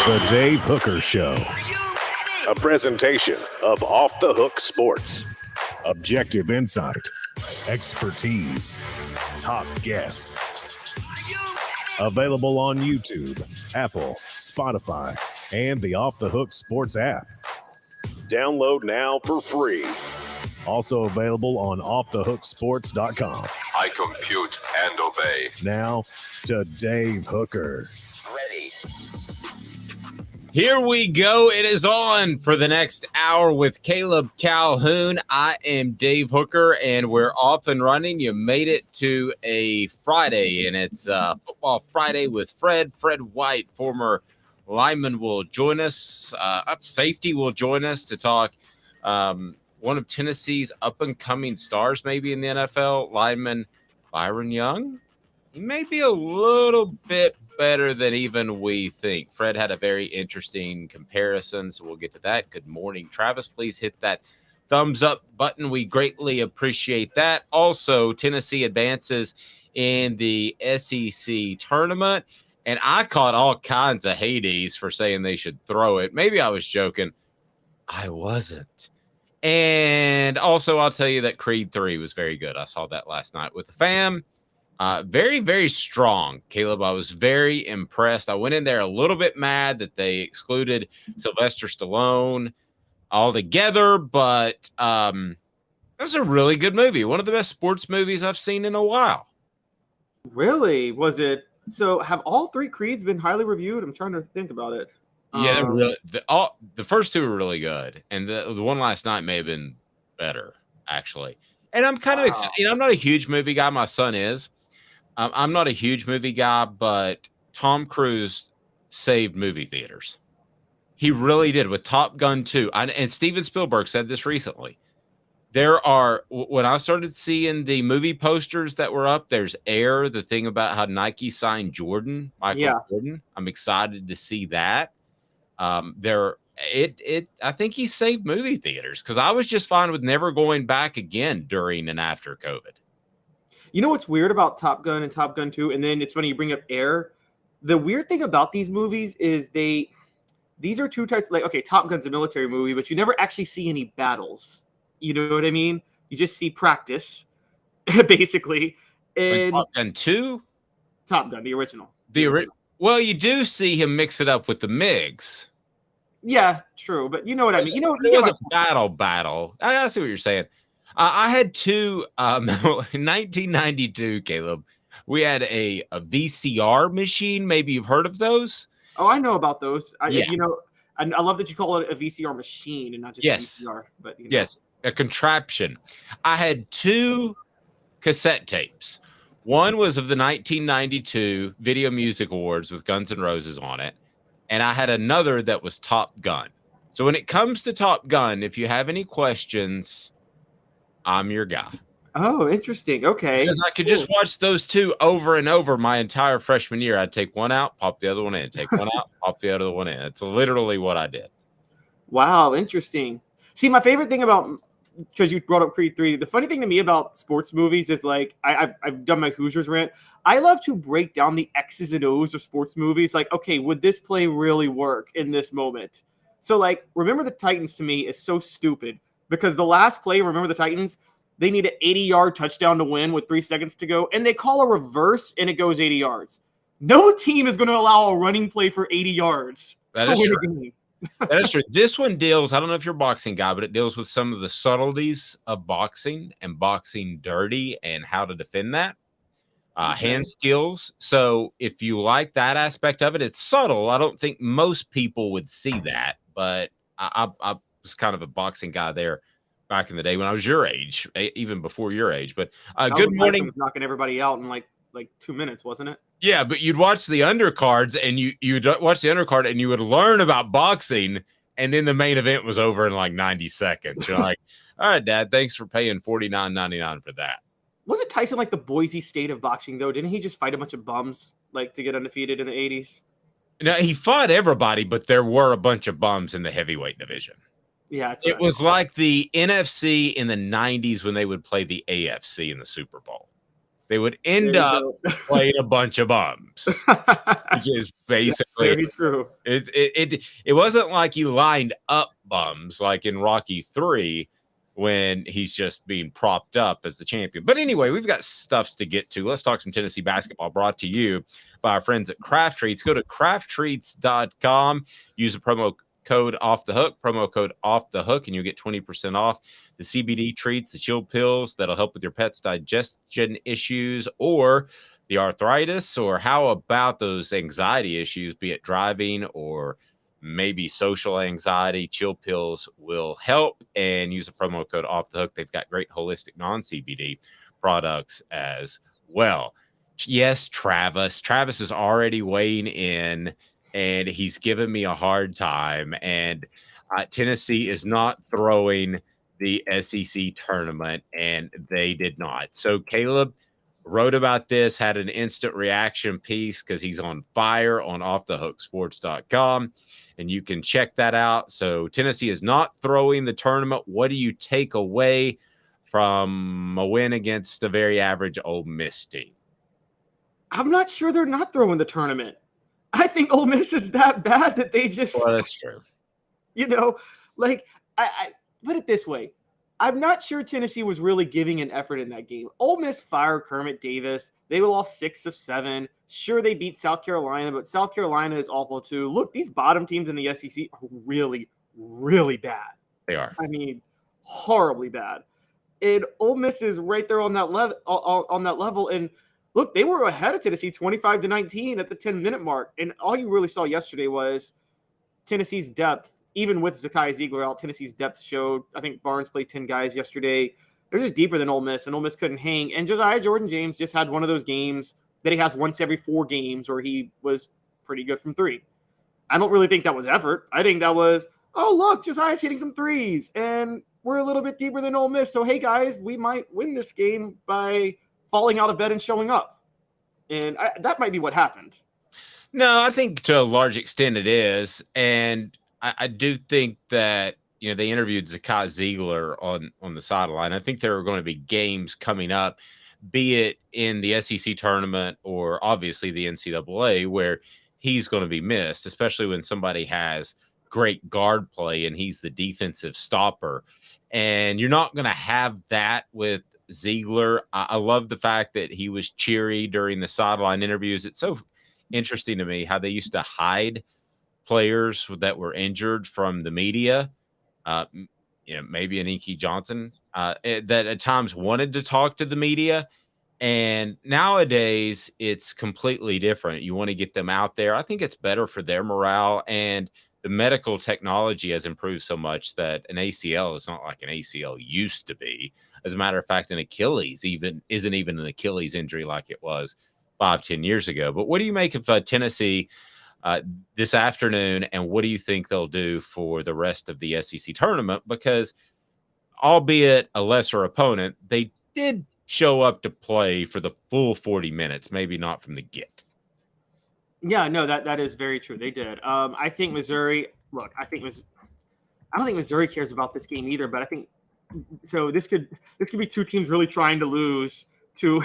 The Dave Hooker Show. A presentation of Off the Hook Sports. Objective insight, expertise, top guests. Available on YouTube, Apple, Spotify, and the Off the Hook Sports app. Download now for free. Also available on offthehooksports.com. I compute and obey. Now to Dave Hooker. Ready. Here we go. It is on for the next hour with Caleb Calhoun. I am Dave Hooker, and we're off and running. You made it to a Friday, and it's Football Friday with Fred. Fred White, former lineman, will join us. Safety will join us to talk one of Tennessee's up-and-coming stars, maybe in the NFL, lineman Byron Young. He may be a little bit better than even we think. Fred had a very interesting comparison, so we'll get to that. Good morning, Travis. Please hit that thumbs up button. We greatly appreciate that. Also, Tennessee advances in the SEC tournament, and I caught all kinds of Hades for saying they should throw it. Maybe I was joking. I wasn't. And also, I'll tell you that Creed 3 was very good. I saw that last night with the fam. Very, very strong, Caleb. I was very impressed. I went in there a little bit mad that they excluded Sylvester Stallone altogether, but it was a really good movie. One of the best sports movies I've seen in a while. Really? Was it? So have all three Creeds been highly reviewed? I'm trying to think about it. Yeah, really, the first two were really good, and the one last night may have been better, actually. And I'm kind of excited. I'm not a huge movie guy. My son is. I'm not a huge movie guy, but Tom Cruise saved movie theaters. He really did with Top Gun 2. And Steven Spielberg said this recently. When I started seeing the movie posters that were up, there's Air, the thing about how Nike signed Michael Jordan. I'm excited to see that. I think he saved movie theaters because I was just fine with never going back again during and after COVID. You know what's weird about Top Gun and Top Gun 2? And then it's funny you bring up Air. The weird thing about these movies is these are two types. Like, okay, Top Gun's a military movie, but you never actually see any battles. You know what I mean? You just see practice, basically. And Top Gun 2? Top Gun, the original. Well, you do see him mix it up with the MiGs. Yeah, true. But you know what I mean? It was a battle. I see what you're saying. I had two, in 1992, Caleb, we had a VCR machine. Maybe you've heard of those. Oh, I know about those. I love that you call it a VCR machine and not just a VCR. But yes, a contraption. I had two cassette tapes. One was of the 1992 Video Music Awards with Guns N' Roses on it. And I had another that was Top Gun. So when it comes to Top Gun, if you have any questions, I'm your guy. Oh, interesting. Okay. Because I could just watch those two over and over my entire freshman year. I'd take one out, pop the other one in, take one out, pop the other one in. It's literally what I did. Wow, interesting. See, my favorite thing about, because you brought up Creed 3, the funny thing to me about sports movies is like, I've done my Hoosiers rant. I love to break down the X's and O's of sports movies. Like, okay, would this play really work in this moment? So like, Remember the Titans to me is so stupid. Because the last play, Remember the Titans, they need an 80-yard touchdown to win with 3 seconds to go, and they call a reverse, and it goes 80 yards. No team is going to allow a running play for 80 yards. That is true. That is true. This one deals, I don't know if you're a boxing guy, but it deals with some of the subtleties of boxing and boxing dirty and how to defend that. Hand skills. So if you like that aspect of it, it's subtle. I don't think most people would see that, but I was kind of a boxing guy there back in the day when I was your age, even before your age. But good morning. Was knocking everybody out in like 2 minutes, wasn't it? Yeah, but you'd watch the undercards and you'd watch the undercard and you would learn about boxing, and then the main event was over in like 90 seconds. You're like, all right, Dad, thanks for paying $49.99 for that. Wasn't Tyson like the Boise State of boxing though? Didn't he just fight a bunch of bums like to get undefeated in the 80s? No, he fought everybody, but there were a bunch of bums in the heavyweight division. Yeah, it was like the NFC in the 90s when they would play the AFC in the Super Bowl. they would end There you up go. playing a bunch of bums, which is basically Very true. it wasn't like he lined up bums like in Rocky 3 when he's just being propped up as the champion. But anyway, we've got stuff to get to. Let's talk some Tennessee basketball, brought to you by our friends at Craft Treats. Go to crafttreats.com, use the promo code off the hook, and you'll get 20% off the CBD treats, the chill pills that'll help with your pet's digestion issues or the arthritis, or how about those anxiety issues, be it driving or maybe social anxiety. Chill pills will help, and use the promo code off the hook. They've got great holistic non-CBD products as well. Yes, Travis is already weighing in, and he's given me a hard time. And Tennessee is not throwing the SEC tournament, and they did not. So Caleb wrote about this, had an instant reaction piece because he's on fire on offthehooksports.com, and you can check that out. So Tennessee is not throwing the tournament. What do you take away from a win against a very average Ole Miss team? I'm not sure they're not throwing the tournament. I think Ole Miss is that bad that they just, Well, that's true. Like I put it this way. I'm not sure Tennessee was really giving an effort in that game. Ole Miss fired Kermit Davis. They lost 6 of 7. Sure, they beat South Carolina, but South Carolina is awful too. Look, these bottom teams in the SEC are really, really bad. They are. I mean, horribly bad. And Ole Miss is right there on that level. And look, they were ahead of Tennessee 25-19 at the 10-minute mark. And all you really saw yesterday was Tennessee's depth. Even with Zakai Ziegler out, Tennessee's depth showed. I think Barnes played 10 guys yesterday. They're just deeper than Ole Miss, and Ole Miss couldn't hang. And Josiah Jordan-James just had one of those games that he has once every 4 games where he was pretty good from 3. I don't really think that was effort. I think that was, oh, look, Josiah's hitting some threes, and we're a little bit deeper than Ole Miss. So, hey, guys, we might win this game by falling out of bed and showing up. And that might be what happened. No, I think to a large extent it is. And I do think that, they interviewed Zakai Ziegler on the sideline. I think there are going to be games coming up, be it in the SEC tournament or obviously the NCAA, where he's going to be missed, especially when somebody has great guard play and he's the defensive stopper. And you're not going to have that with Ziegler. I love the fact that he was cheery during the sideline interviews. It's so interesting to me how they used to hide players that were injured from the media. Maybe an Inky Johnson that at times wanted to talk to the media. And nowadays it's completely different. You want to get them out there. I think it's better for their morale, and the medical technology has improved so much that an ACL is not like an ACL used to be. As a matter of fact, an Achilles isn't even an Achilles injury like it was 5-10 years ago. But what do you make of Tennessee this afternoon, and what do you think they'll do for the rest of the SEC tournament? Because albeit a lesser opponent, they did show up to play for the full 40 minutes, maybe not from the get. Yeah, no, that is very true. They did. I think Missouri, look, I don't think Missouri cares about this game either, but I think so this could be two teams really trying to lose to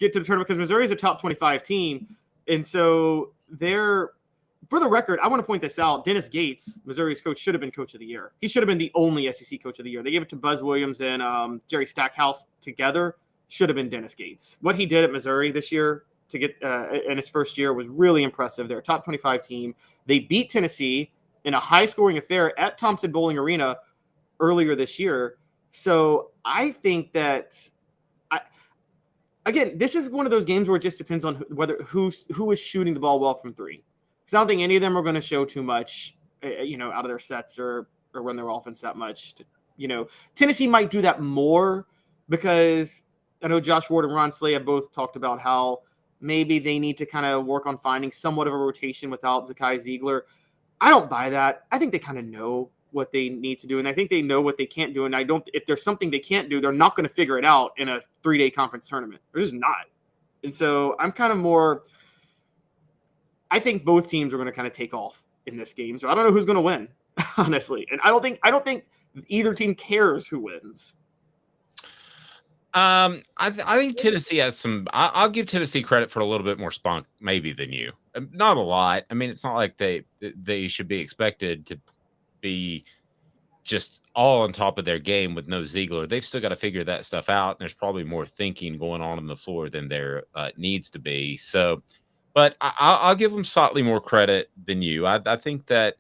get to the tournament, because Missouri is a top 25 team. And so for the record, I want to point this out. Dennis Gates, Missouri's coach, should have been coach of the year. He should have been the only SEC coach of the year. They gave it to Buzz Williams and Jerry Stackhouse together. Should have been Dennis Gates. What he did at Missouri this year to get in his first year was really impressive. They're a top 25 team. They beat Tennessee in a high-scoring affair at Thompson-Boling Arena earlier this year. So I think that again, this is one of those games where it just depends on who is shooting the ball well from 3. Because I don't think any of them are going to show too much, out of their sets or run their offense that much. Tennessee might do that more, because I know Josh Ward and Ron Slay have both talked about how maybe they need to kind of work on finding somewhat of a rotation without Zakai Ziegler. I don't buy that. I think they kind of know what they need to do, and I think they know what they can't do. And if there's something they can't do, they're not going to figure it out in a 3-day conference tournament. They're just not. And so I'm kind of more. I think both teams are going to kind of take off in this game. So I don't know who's going to win, honestly. And I don't think either team cares who wins. I think Tennessee has some. I'll give Tennessee credit for a little bit more spunk, maybe than you. Not a lot. I mean, it's not like they should be expected to be just all on top of their game with no Ziegler. They've still got to figure that stuff out. And there's probably more thinking going on the floor than there needs to be. So, but I'll give them slightly more credit than you. I think that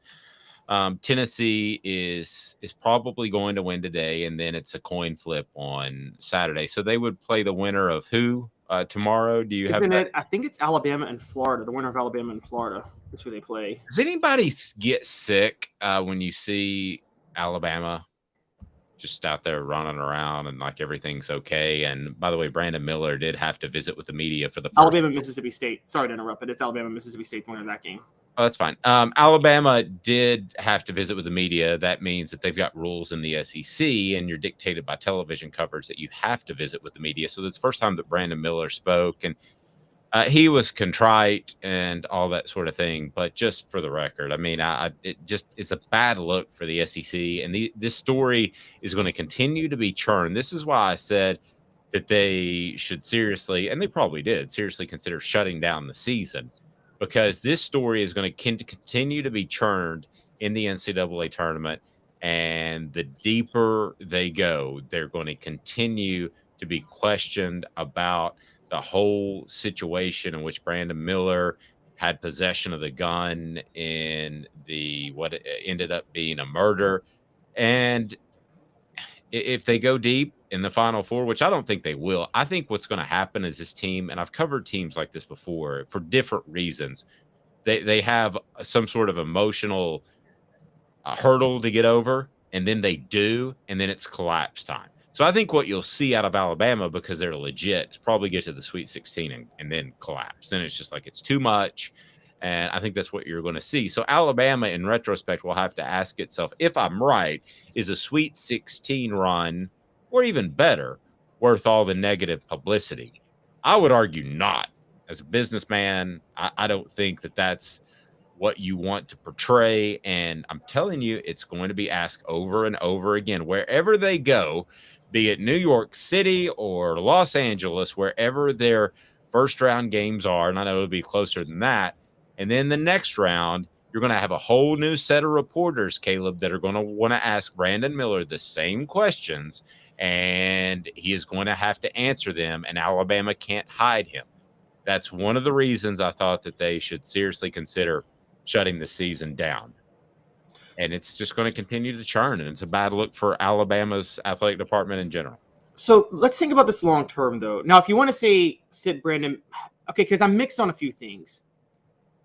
Tennessee is probably going to win today, and then it's a coin flip on Saturday. So they would play the winner of who tomorrow? Do you have that? I think it's Alabama and Florida. The winner of Alabama and Florida is who they play. Does anybody get sick when you see Alabama just out there running around and like everything's okay? And by the way, Brandon Miller did have to visit with the media for the first Alabama, Mississippi State. Sorry to interrupt, but it's Alabama, Mississippi State winner of that game. Oh, that's fine. Alabama did have to visit with the media. That means that they've got rules in the SEC, and you're dictated by television coverage that you have to visit with the media. So it's the first time that Brandon Miller spoke, and he was contrite and all that sort of thing. But just for the record, I mean, it's a bad look for the SEC, and this story is going to continue to be churned. This is why I said that they should seriously, and they probably did, seriously consider shutting down the season. Because this story is going to continue to be churned in the NCAA tournament. And the deeper they go, they're going to continue to be questioned about the whole situation in which Brandon Miller had possession of the gun in what ended up being a murder. And if they go deep in the Final Four, which I don't think they will, I think what's going to happen is this team, and I've covered teams like this before for different reasons, they have some sort of emotional hurdle to get over, and then they do, and then it's collapse time. So I think what you'll see out of Alabama, because they're legit, is probably get to the Sweet 16 and then collapse. Then it's just like it's too much. And I think that's what you're going to see. So Alabama, in retrospect, will have to ask itself, if I'm right, is a Sweet 16 run, or even better, worth all the negative publicity? I would argue not. As a businessman, I don't think that that's what you want to portray. And I'm telling you, it's going to be asked over and over again. Wherever they go, be it New York City or Los Angeles, wherever their first round games are, and I know it'll be closer than that. And then the next round, you're going to have a whole new set of reporters, Caleb, that are going to want to ask Brandon Miller the same questions, and he is going to have to answer them, and Alabama can't hide him. That's one of the reasons I thought that they should seriously consider shutting the season down. And it's just going to continue to churn, and it's a bad look for Alabama's athletic department in general. So let's think about this long term, though. Now, if you want to say sit Brandon, okay, because I'm mixed on a few things.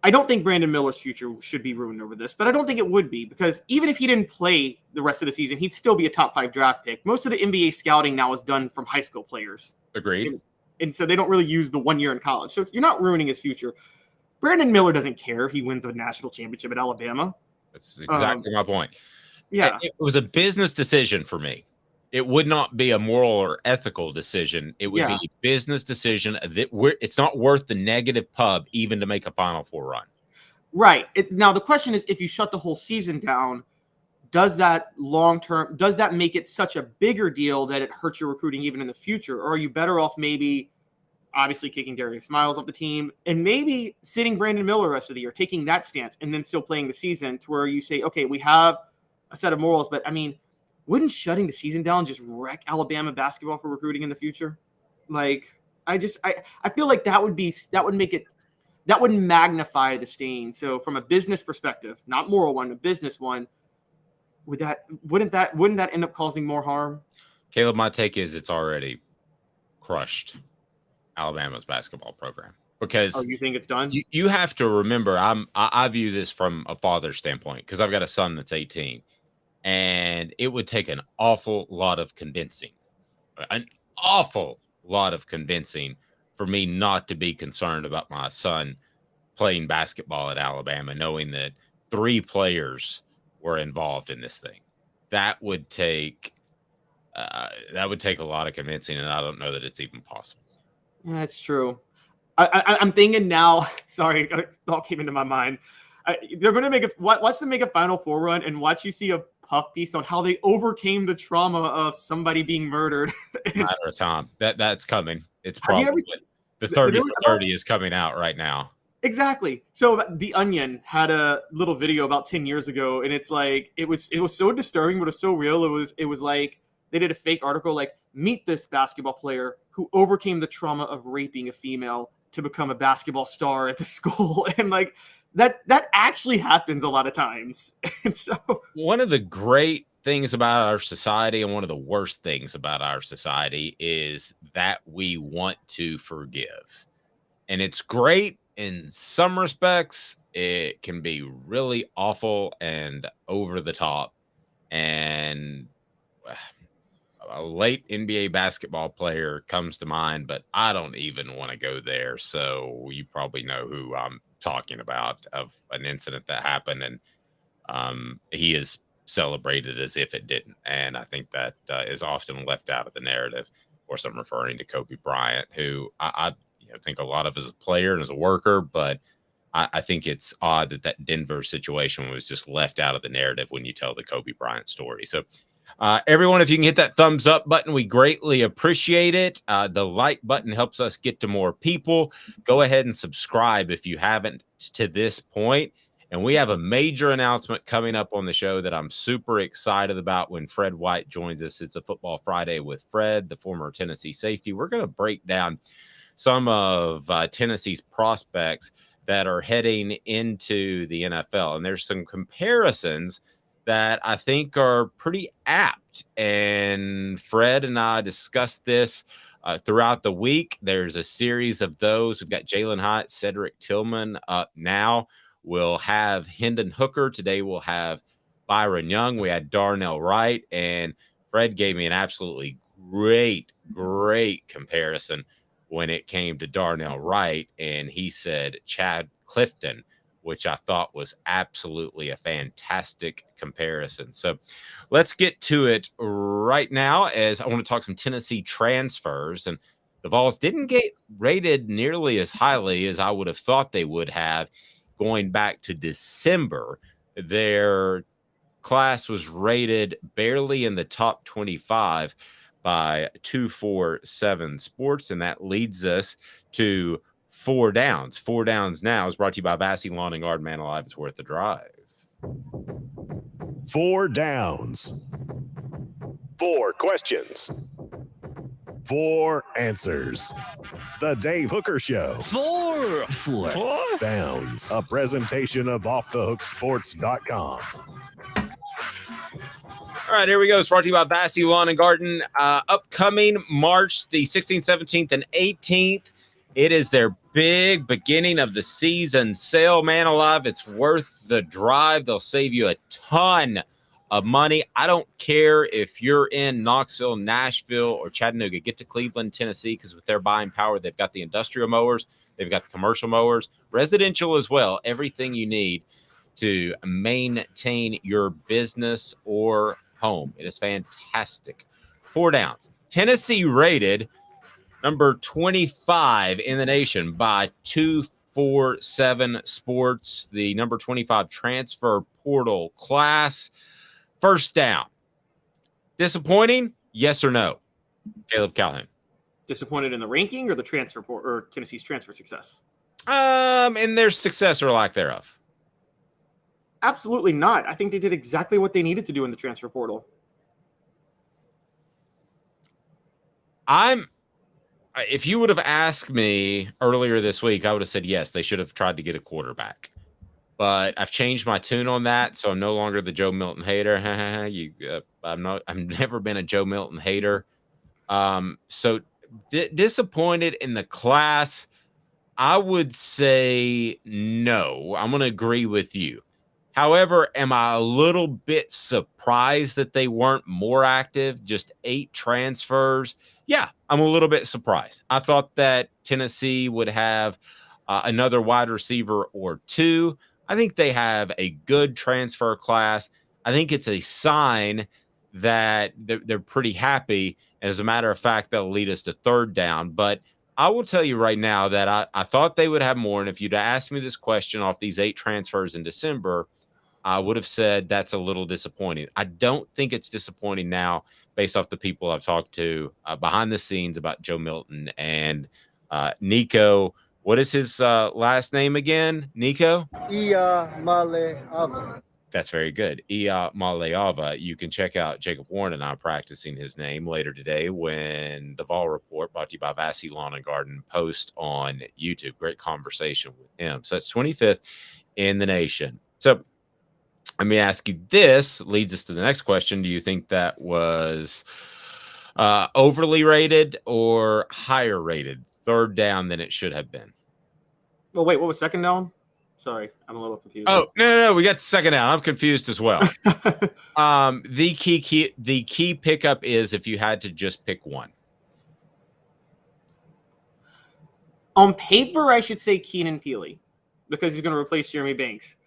I don't think Brandon Miller's future should be ruined over this, but I don't think it would be, because even if he didn't play the rest of the season, he'd still be a top 5 draft pick. Most of the NBA scouting now is done from high school players. Agreed. And so they don't really use the 1 year in college. So you're not ruining his future. Brandon Miller doesn't care if he wins a national championship at Alabama. That's exactly my point. Yeah. It was a business decision for me. It would not be a moral or ethical decision. It would be a business decision that it's not worth the negative pub even to make a Final Four run. Right. Now, the question is, if you shut the whole season down, does that make it such a bigger deal that it hurts your recruiting even in the future? Or are you better off maybe obviously kicking Darius Miles off the team and maybe sitting Brandon Miller the rest of the year, taking that stance and then still playing the season to where you say, okay, we have a set of morals, but I mean, wouldn't shutting the season down just wreck Alabama basketball for recruiting in the future? Like, I feel like that would magnify the stain. So from a business perspective, not moral one, a business one, wouldn't that end up causing more harm? Caleb, my take is it's already crushed Alabama's basketball program, because you think it's done? You have to remember, I view this from a father's standpoint, because I've got a son that's 18. And it would take an awful lot of convincing for me not to be concerned about my son playing basketball at Alabama, knowing that 3 players were involved in this thing. That would take a lot of convincing, and I don't know that it's even possible. Yeah, that's true. I'm thinking now. Sorry, a thought came into my mind. They're going to watch them make a Final Four run, and watch you see a puff piece on how they overcame the trauma of somebody being murdered. Matter of time. That's coming. It's Have you probably ever the 30 there for was 30 is coming out right now. Exactly. So The Onion had a little video about 10 years ago, and it's like it was so disturbing, but it was so real. It was like they did a fake article like, meet this basketball player who overcame the trauma of raping a female to become a basketball star at the school. And like that actually happens a lot of times. And so One of the great things about our society and one of the worst things about our society is that we want to forgive. And it's great in some respects. It can be really awful and over the top. And a late NBA basketball player comes to mind, but I don't even want to go there. So you probably know who I'm talking about, of an incident that happened, and he is celebrated as if it didn't. And I think that is often left out of the narrative. Of course, I'm referring to Kobe Bryant, who I think a lot of as a player and as a worker, but I think it's odd that Denver situation was just left out of the narrative when you tell the Kobe Bryant story. So everyone, if you can hit that thumbs up button, we greatly appreciate it. The like button helps us get to more people. Go ahead and subscribe if you haven't to this point. And we have a major announcement coming up on the show that I'm super excited about when Fred White joins us. It's a Football Friday with Fred, the former Tennessee safety. We're going to break down some of Tennessee's prospects that are heading into the NFL. And there's some comparisons that I think are pretty apt. And Fred and I discussed this throughout the week. There's a series of those. We've got Jalen Hyatt, Cedric Tillman up now. We'll have Hendon Hooker. Today we'll have Byron Young. We had Darnell Wright. And Fred gave me an absolutely great comparison when it came to Darnell Wright. And he said Chad Clifton, which I thought was absolutely a fantastic comparison. So let's get to it right now, as I want to talk some Tennessee transfers. And the Vols didn't get rated nearly as highly as I would have thought they would have going back to December. Their class was rated barely in the top 25 by 247 Sports, and that leads us to Four Downs. Four Downs Now is brought to you by Vassy Lawn and Garden. Man alive, it's worth the drive. Four downs. Four questions. Four answers. The Dave Hooker Show. Four downs. A presentation of OffTheHookSports.com. All right, here we go. It's brought to you by Vassy Lawn and Garden. Upcoming March the 16th, 17th, and 18th. It is their big beginning of the season sale. Man alive, it's worth the drive. They'll save you a ton of money. I don't care if you're in Knoxville, Nashville, or Chattanooga. Get to Cleveland, Tennessee, because with their buying power, they've got the industrial mowers, they've got the commercial mowers, residential as well. Everything you need to maintain your business or home. It is fantastic. Four Downs. Tennessee rated number 25 in the nation by 247 Sports, the number 25 transfer portal class. First down. Disappointing? Yes or no? Caleb Calhoun. Disappointed in the ranking or the transfer or Tennessee's transfer success? In their success or lack thereof. Absolutely not. I think they did exactly what they needed to do in the transfer portal. If you would have asked me earlier this week, I would have said yes, they should have tried to get a quarterback. But I've changed my tune on that, so I'm no longer the Joe Milton hater. I've never been a Joe Milton hater. So disappointed in the class. I would say no. I'm going to agree with you. However, am I a little bit surprised that they weren't more active? Just 8 transfers. Yeah, I'm a little bit surprised. I thought that Tennessee would have another wide receiver or 2. I think they have a good transfer class. I think it's a sign that they're pretty happy. And as a matter of fact, that'll lead us to third down. But I will tell you right now that I thought they would have more. And if you'd asked me this question off these 8 transfers in December, I would have said that's a little disappointing. I don't think it's disappointing now based off the people I've talked to behind the scenes about Joe Milton and Nico. What is his last name again? Nico? Maleava. That's very good. Ia Maleava. You can check out Jacob Warren and I practicing his name later today when the Vol Report, brought to you by Vassy Lawn and Garden, post on YouTube. Great conversation with him. So it's 25th in the nation. So let me ask you this. Leads us to the next question. Do you think that was overly rated or higher rated? Third down than it should have been. Well, wait, what was second down? Sorry, I'm a little confused. Oh, no, we got the second down. I'm confused as well. The key pickup is if you had to just pick one. On paper, I should say Keenan Peely because he's going to replace Jeremy Banks.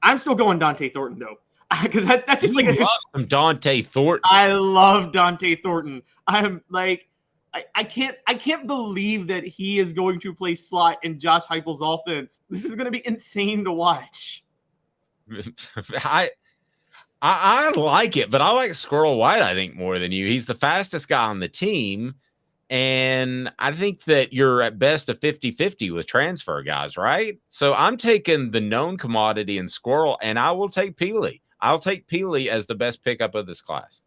I'm still going Dante Thornton, though, because that's just like some Dante Thornton. I love Dante Thornton. I'm like, I can't believe that he is going to play slot in Josh Heupel's offense. This is going to be insane to watch. I like it, but I like Squirrel White, I think, more than you. He's the fastest guy on the team, and I think that you're at best a 50-50 with transfer guys, right? So I'm taking the known commodity in Squirrel, and I will take Peely. I'll take Peely as the best pickup of this class.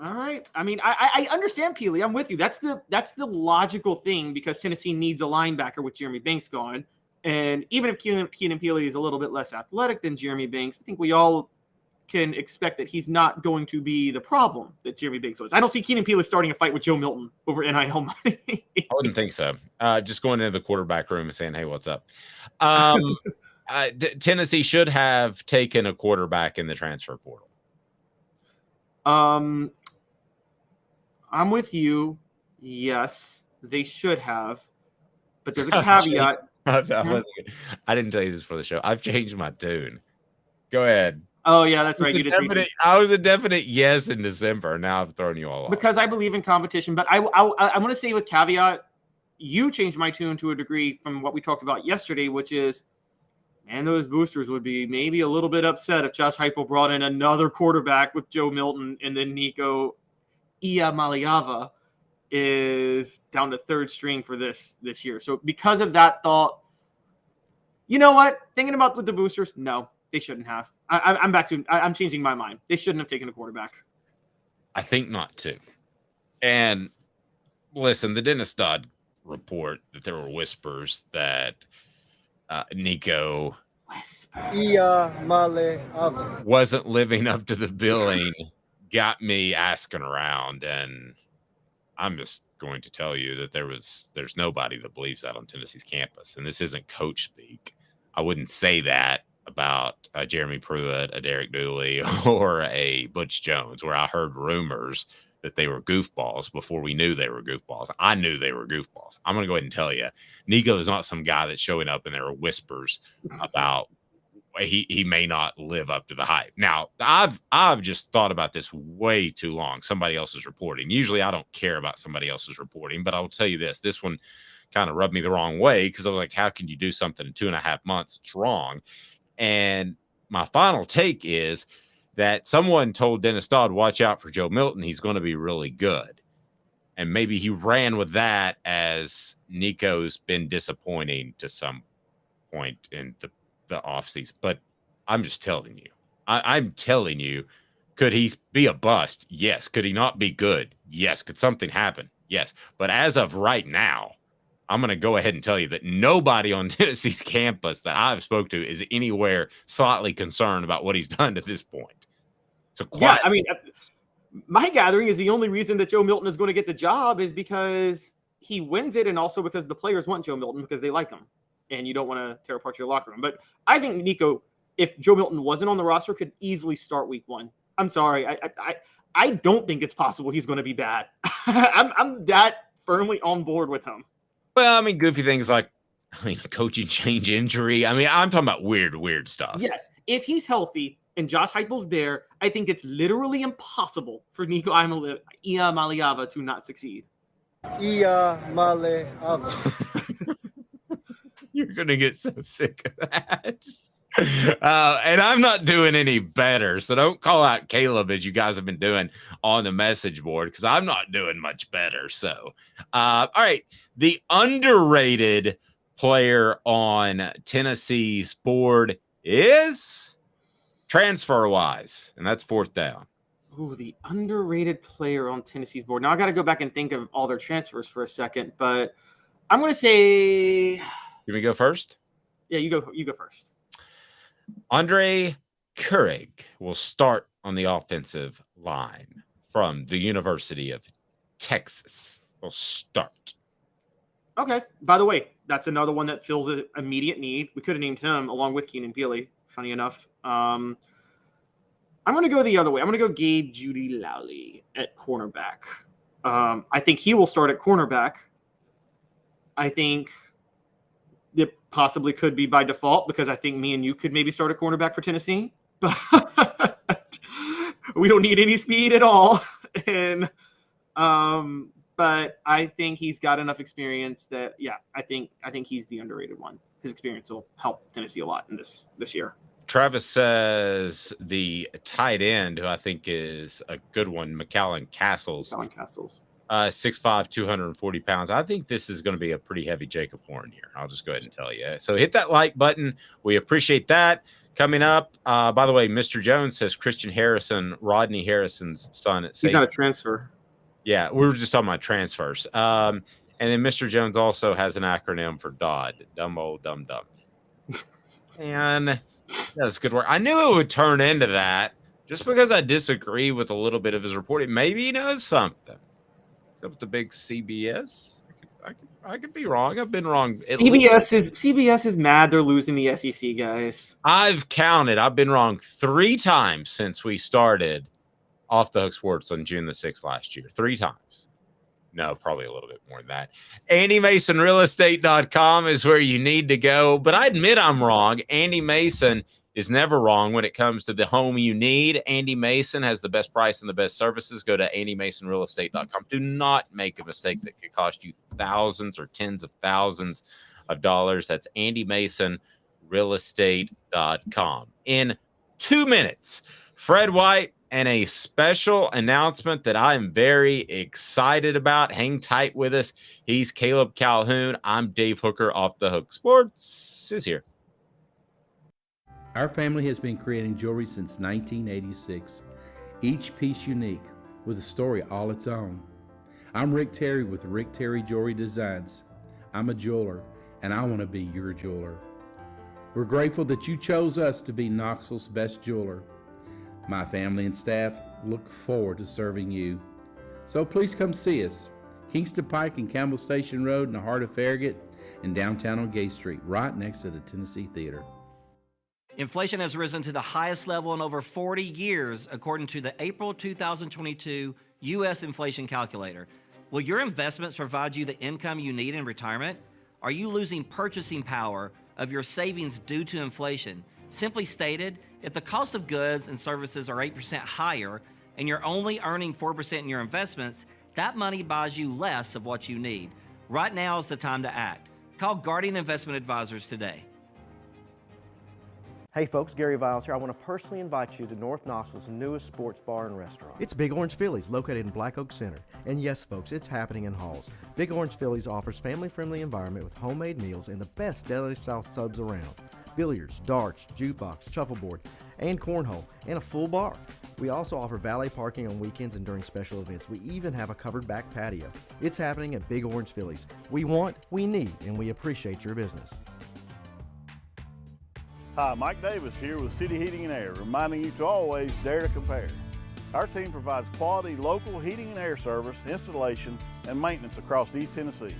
All right. I mean, I understand Peely. I'm with you. That's the logical thing because Tennessee needs a linebacker with Jeremy Banks gone. And even if Keenan Peely is a little bit less athletic than Jeremy Banks, I think we all can expect that he's not going to be the problem that Jeremy Banks was. I don't see Keenan Peely starting a fight with Joe Milton over NIL money. I wouldn't think so. Just going into the quarterback room and saying, hey, what's up? Tennessee should have taken a quarterback in the transfer portal. I'm with you. Yes, they should have. But there's a caveat. I didn't tell you this for the show. I've changed my tune. Go ahead. Oh, yeah, that's right. I was a definite yes in December. Now I've thrown you all off. Because I believe in competition. But I want to say with caveat, you changed my tune to a degree from what we talked about yesterday, which is, man, those boosters would be maybe a little bit upset if Josh Heupel brought in another quarterback with Joe Milton and then Nico Maleava is down to third string for this year. So because of that thought, you know what? Thinking about with the boosters, no, they shouldn't have. I'm changing my mind. They shouldn't have taken a quarterback. I think not too. And listen, the Dennis Dodd report that there were whispers that Nico wasn't living up to the billing got me asking around, and I'm just going to tell you that there's nobody that believes that on Tennessee's campus, and this isn't coach speak. I wouldn't say that about Jeremy Pruitt, a Derek Dooley, or a Butch Jones, where I heard rumors that they were goofballs before we knew they were goofballs. I knew they were goofballs. I'm going to go ahead and tell you, Nico is not some guy that's showing up and there are whispers about he may not live up to the hype. Now, I've just thought about this way too long. Somebody else is reporting. Usually I don't care about somebody else's reporting, but I'll tell you this one kind of rubbed me the wrong way because I was like, how can you do something in 2.5 months? It's wrong. And my final take is that someone told Dennis Dodd, watch out for Joe Milton. He's going to be really good. And maybe he ran with that as Nico's been disappointing to some point in the offseason. But I'm just telling you. I'm telling you, could he be a bust? Yes. Could he not be good? Yes. Could something happen? Yes. But as of right now, I'm going to go ahead and tell you that nobody on Tennessee's campus that I've spoke to is anywhere slightly concerned about what he's done to this point. So yeah, I mean, my gathering is the only reason that Joe Milton is going to get the job is because he wins it, and also because the players want Joe Milton because they like him, and you don't want to tear apart your locker room. But I think Nico, if Joe Milton wasn't on the roster, could easily start week 1. I'm sorry, I don't think it's possible he's going to be bad. I'm that firmly on board with him. Well, I mean, goofy things like, coaching change, injury. I mean, I'm talking about weird stuff. Yes, if he's healthy and Josh Heupel's there, I think it's literally impossible for Nico Maleava to not succeed. Maleava. You're going to get so sick of that. And I'm not doing any better. So don't call out Caleb as you guys have been doing on the message board because I'm not doing much better. So, all right. The underrated player on Tennessee's board is transfer wise, and that's fourth down. Ooh, the underrated player on Tennessee's board. Now I got to go back and think of all their transfers for a second, but I'm going to say. Can we go first? Yeah, you go. You go first. Andre Keurig will start on the offensive line from the University of Texas. Will start. Okay. By the way, that's another one that fills an immediate need. We could have named him along with Keenan Peely. Funny enough. I'm going to go the other way. I'm going to go Gabe Judy Lowley at cornerback. I think he will start at cornerback. I think it possibly could be by default because I think me and you could maybe start a cornerback for Tennessee. But we don't need any speed at all. And but I think he's got enough experience that, yeah, I think he's the underrated one. His experience will help Tennessee a lot in this year. Travis says the tight end, who I think is a good one, McAllen Castles. 6'5", 240 pounds. I think this is going to be a pretty heavy Jacob Horn here. I'll just go ahead and tell you. So hit that like button. We appreciate that. Coming up, by the way, Mr. Jones says Christian Harrison, Rodney Harrison's son at safety. He's not a transfer. Yeah, we were just talking about transfers. And then Mr. Jones also has an acronym for DOD, dumb old dumb dumb. And that's good work. I knew it would turn into that just because I disagree with a little bit of his reporting. Maybe he knows something. Except with the big CBS. I could be wrong. I've been wrong. CBS is mad they're losing the SEC, guys. I've counted. I've been wrong 3 times since we started Off the Hook Sports on June the 6th last year. 3 times. No, probably a little bit more than that. AndyMasonRealEstate.com is where you need to go. But I admit I'm wrong. Andy Mason is never wrong when it comes to the home you need. Andy Mason has the best price and the best services. Go to AndyMasonRealEstate.com. Do not make a mistake that could cost you thousands or tens of thousands of dollars. That's AndyMasonRealEstate.com. In 2 minutes, Fred White and a special announcement that I am very excited about. Hang tight with us. He's Caleb Calhoun. I'm Dave Hooker. Off the Hook Sports is here. Our family has been creating jewelry since 1986, each piece unique with a story all its own. I'm Rick Terry with Rick Terry Jewelry Designs. I'm a jeweler, and I want to be your jeweler. We're grateful that you chose us to be Knoxville's best jeweler. My family and staff look forward to serving you. So please come see us. Kingston Pike and Campbell Station Road in the heart of Farragut and downtown on Gay Street, right next to the Tennessee Theater. Inflation has risen to the highest level in over 40 years, according to the April 2022 U.S. Inflation Calculator. Will your investments provide you the income you need in retirement? Are you losing purchasing power of your savings due to inflation? Simply stated, if the cost of goods and services are 8% higher and you're only earning 4% in your investments, that money buys you less of what you need. Right now is the time to act. Call Guardian Investment Advisors today. Hey folks, Gary Viles here. I want to personally invite you to North Knoxville's newest sports bar and restaurant. It's Big Orange Phillies, located in Black Oak Center. And yes folks, it's happening in Halls. Big Orange Phillies offers family-friendly environment with homemade meals and the best deli-style subs around. Billiards, darts, jukebox, shuffleboard, and cornhole, and a full bar. We also offer valet parking on weekends and during special events. We even have a covered back patio. It's happening at Big Orange Phillies. We want, we need, and we appreciate your business. Hi, Mike Davis here with City Heating and Air, reminding you to always dare to compare. Our team provides quality local heating and air service, installation, and maintenance across East Tennessee.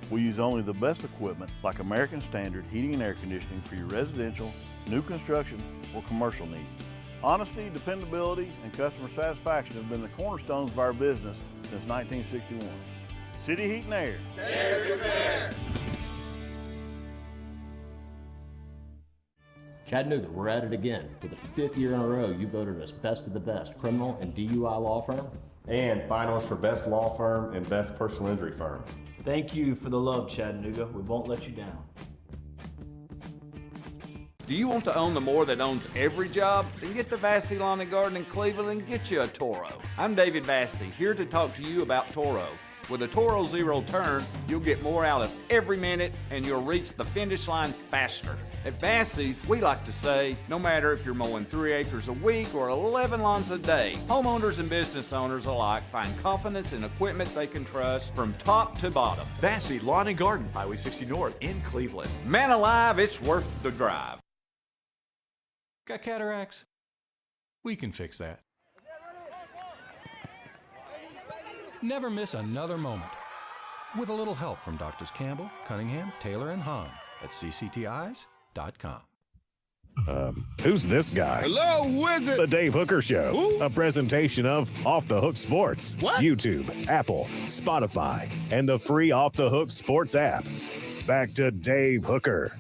We use only the best equipment like American Standard heating and air conditioning for your residential, new construction, or commercial needs. Honesty, dependability, and customer satisfaction have been the cornerstones of our business since 1961. City Heat and Air. Dare to compare. Chattanooga, we're at it again. For the 5th year in a row, you voted us Best of the Best criminal and DUI law firm. And finalists for Best Law Firm and Best Personal Injury Firm. Thank you for the love, Chattanooga. We won't let you down. Do you want to own the more that owns every job? Then get to Vassy Lawn and Garden in Cleveland and get you a Toro. I'm David Vassy, here to talk to you about Toro. With a Toro Zero Turn, you'll get more out of every minute and you'll reach the finish line faster. At Vassy's, we like to say, no matter if you're mowing 3 acres a week or 11 lawns a day, homeowners and business owners alike find confidence in equipment they can trust from top to bottom. Vassy Lawn and Garden, Highway 60 North in Cleveland. Man alive, it's worth the drive. Got cataracts? We can fix that. Never miss another moment. With a little help from Doctors Campbell, Cunningham, Taylor, and Hahn at cctis.com. Who's this guy? Hello, wizard. The Dave Hooker Show. Who? A presentation of Off the Hook Sports. What? YouTube, Apple, Spotify, and the free Off the Hook Sports app. Back to Dave Hooker.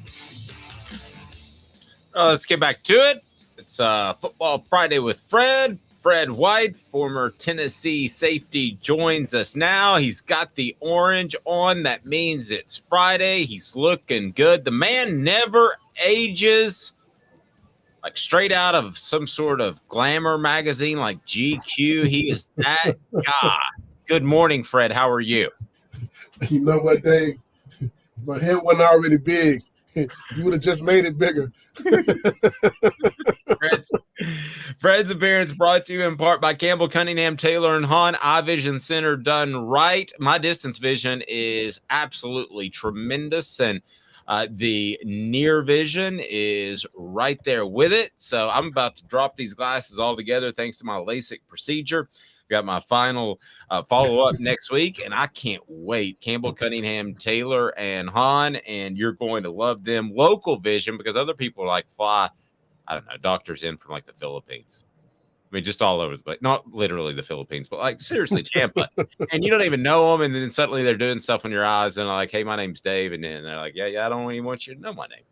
Let's get back to it. It's Football Friday with Fred. Fred White, former Tennessee safety, joins us now. He's got the orange on. That means it's Friday. He's looking good. The man never ages. Like straight out of some sort of glamour magazine like GQ. He is that guy. Good morning, Fred. How are you? You know what, Dave? My head wasn't already big. You would have just made it bigger. Fred's appearance brought to you in part by Campbell, Cunningham, Taylor, and Hahn. Eye Vision Center done right. My distance vision is absolutely tremendous, and the near vision is right there with it. So I'm about to drop these glasses all together thanks to my LASIK procedure. Got my final follow-up next week, and I can't wait. Campbell, Cunningham, Taylor, and Hahn, and you're going to love them. Local vision, because other people like fly, I don't know, doctors in from like the Philippines. I mean, just all over the place. Not literally the Philippines, but like seriously, Tampa. And you don't even know them, and then suddenly they're doing stuff on your eyes, and they're like, hey, my name's Dave, and then they're like, yeah, I don't even want you to know my name.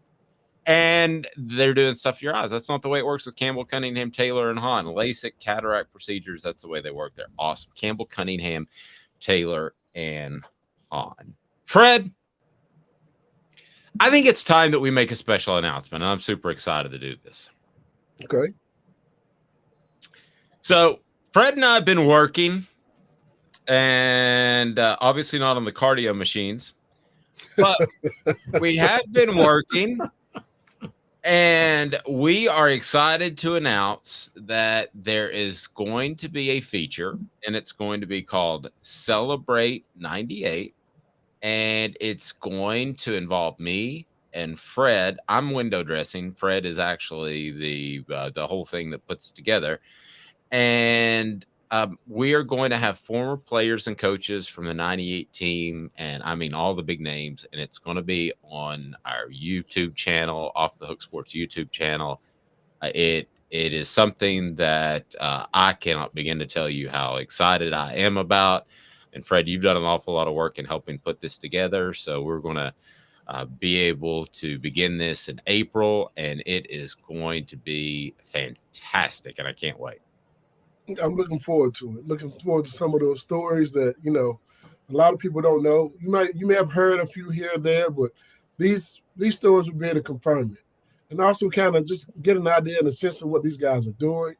And they're doing stuff to your eyes. That's not the way it works with Campbell, Cunningham, Taylor, and Hahn. LASIK, cataract procedures, that's the way they work. They're awesome. Campbell, Cunningham, Taylor, and Hahn. Fred, I think it's time that we make a special announcement, and I'm super excited to do this. Okay. So Fred and I have been working, and obviously not on the cardio machines, but we have been working. And we are excited to announce that there is going to be a feature, and it's going to be called Celebrate 98. And it's going to involve me and Fred. I'm window dressing. Fred is actually the whole thing that puts it together. And we are going to have former players and coaches from the 98 team, and I mean all the big names, and it's going to be on our YouTube channel, Off the Hook Sports YouTube channel. It is something that I cannot begin to tell you how excited I am about. And Fred, you've done an awful lot of work in helping put this together, so we're going to be able to begin this in April, and it is going to be fantastic, and I can't wait. I'm looking forward to it. Looking forward to some of those stories that, you know, a lot of people don't know. You may have heard a few here or there, but these stories will be able to confirm it. And also kind of just get an idea and a sense of what these guys are doing,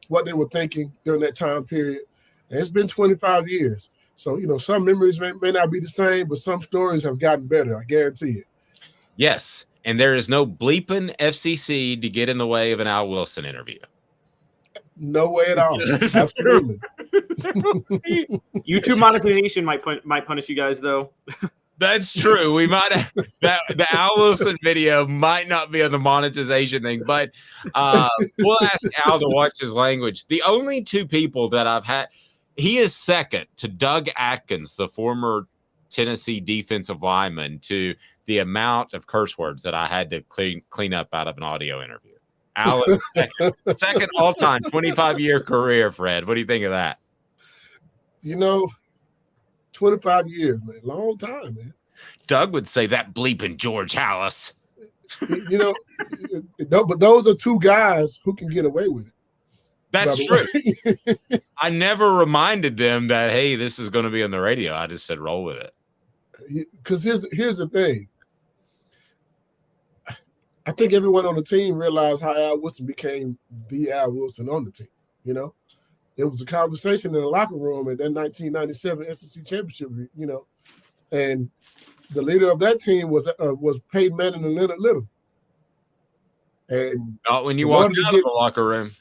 what they were thinking during that time period. And it's been 25 years. So, you know, some memories may not be the same, but some stories have gotten better. I guarantee it. Yes. And there is no bleeping FCC to get in the way of an Al Wilson interview. No way at all. Absolutely. YouTube monetization might punish you guys, though. That's true. We might have the Al Wilson video might not be on the monetization thing, but we'll ask Al to watch his language. The only two people that I've had, he is second to Doug Atkins, the former Tennessee defensive lineman, to the amount of curse words that I had to clean up out of an audio interview. Al is second all time, 25-year career, Fred. What do you think of that? You know, 25 years, man. Long time, man. Doug would say that bleeping George Hallis. You know, but those are two guys who can get away with it. That's true. I never reminded them that, hey, this is going to be on the radio. I just said roll with it. Because here's the thing. I think everyone on the team realized how Al Wilson became the Al Wilson on the team. You know, it was a conversation in the locker room at that 1997 SEC championship. You know, and the leader of that team was Peyton Manning and Leonard Little. And not when you walked out of the locker room.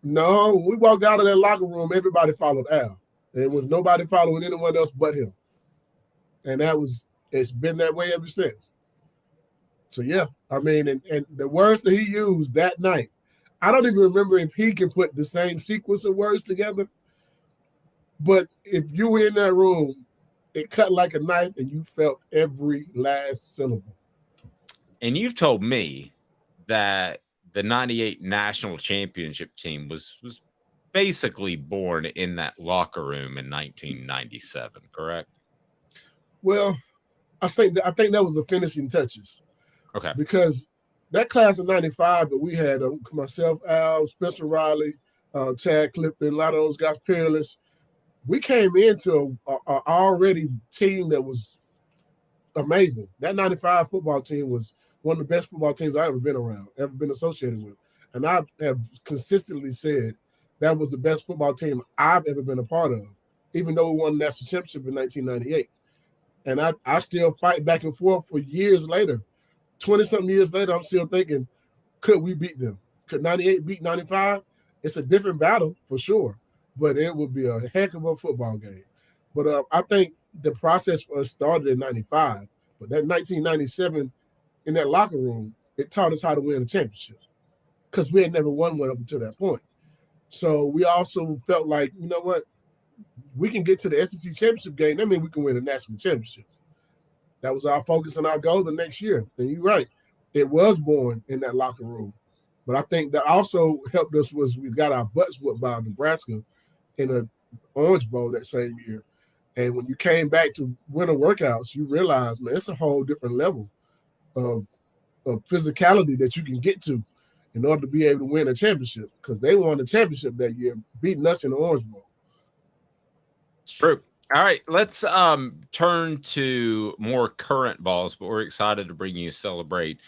No, we walked out of that locker room. Everybody followed Al. There was nobody following anyone else but him. And it's been that way ever since. So, yeah, I mean, and the words that he used that night, I don't even remember if he can put the same sequence of words together. But if you were in that room, it cut like a knife and you felt every last syllable. And you've told me that the 98 national championship team was basically born in that locker room in 1997, correct? Well, I think that was the finishing touches. Okay. Because that class of 95 that we had, myself, Al, Spencer Riley, Chad Clifton, a lot of those guys, Peerless, we came into a already team that was amazing. That 95 football team was one of the best football teams I've ever been around, ever been associated with. And I have consistently said that was the best football team I've ever been a part of, even though we won the national championship in 1998. And I still fight back and forth for years later. 20-something years later, I'm still thinking, could we beat them? Could 98 beat 95? It's a different battle for sure, but it would be a heck of a football game. But I think the process for us started in 95, but that 1997 in that locker room, it taught us how to win a championship because we had never won one up until that point. So we also felt like, you know what? We can get to the SEC championship game. That means we can win a national championship. That was our focus and our goal the next year. And you're right. It was born in that locker room. But I think that also helped us was we got our butts whooped by Nebraska in an Orange Bowl that same year. And when you came back to winter workouts, you realize, man, it's a whole different level of physicality that you can get to in order to be able to win a championship because they won the championship that year, beating us in the Orange Bowl. It's true. All right, let's turn to more current balls, but we're excited to bring you Celebrate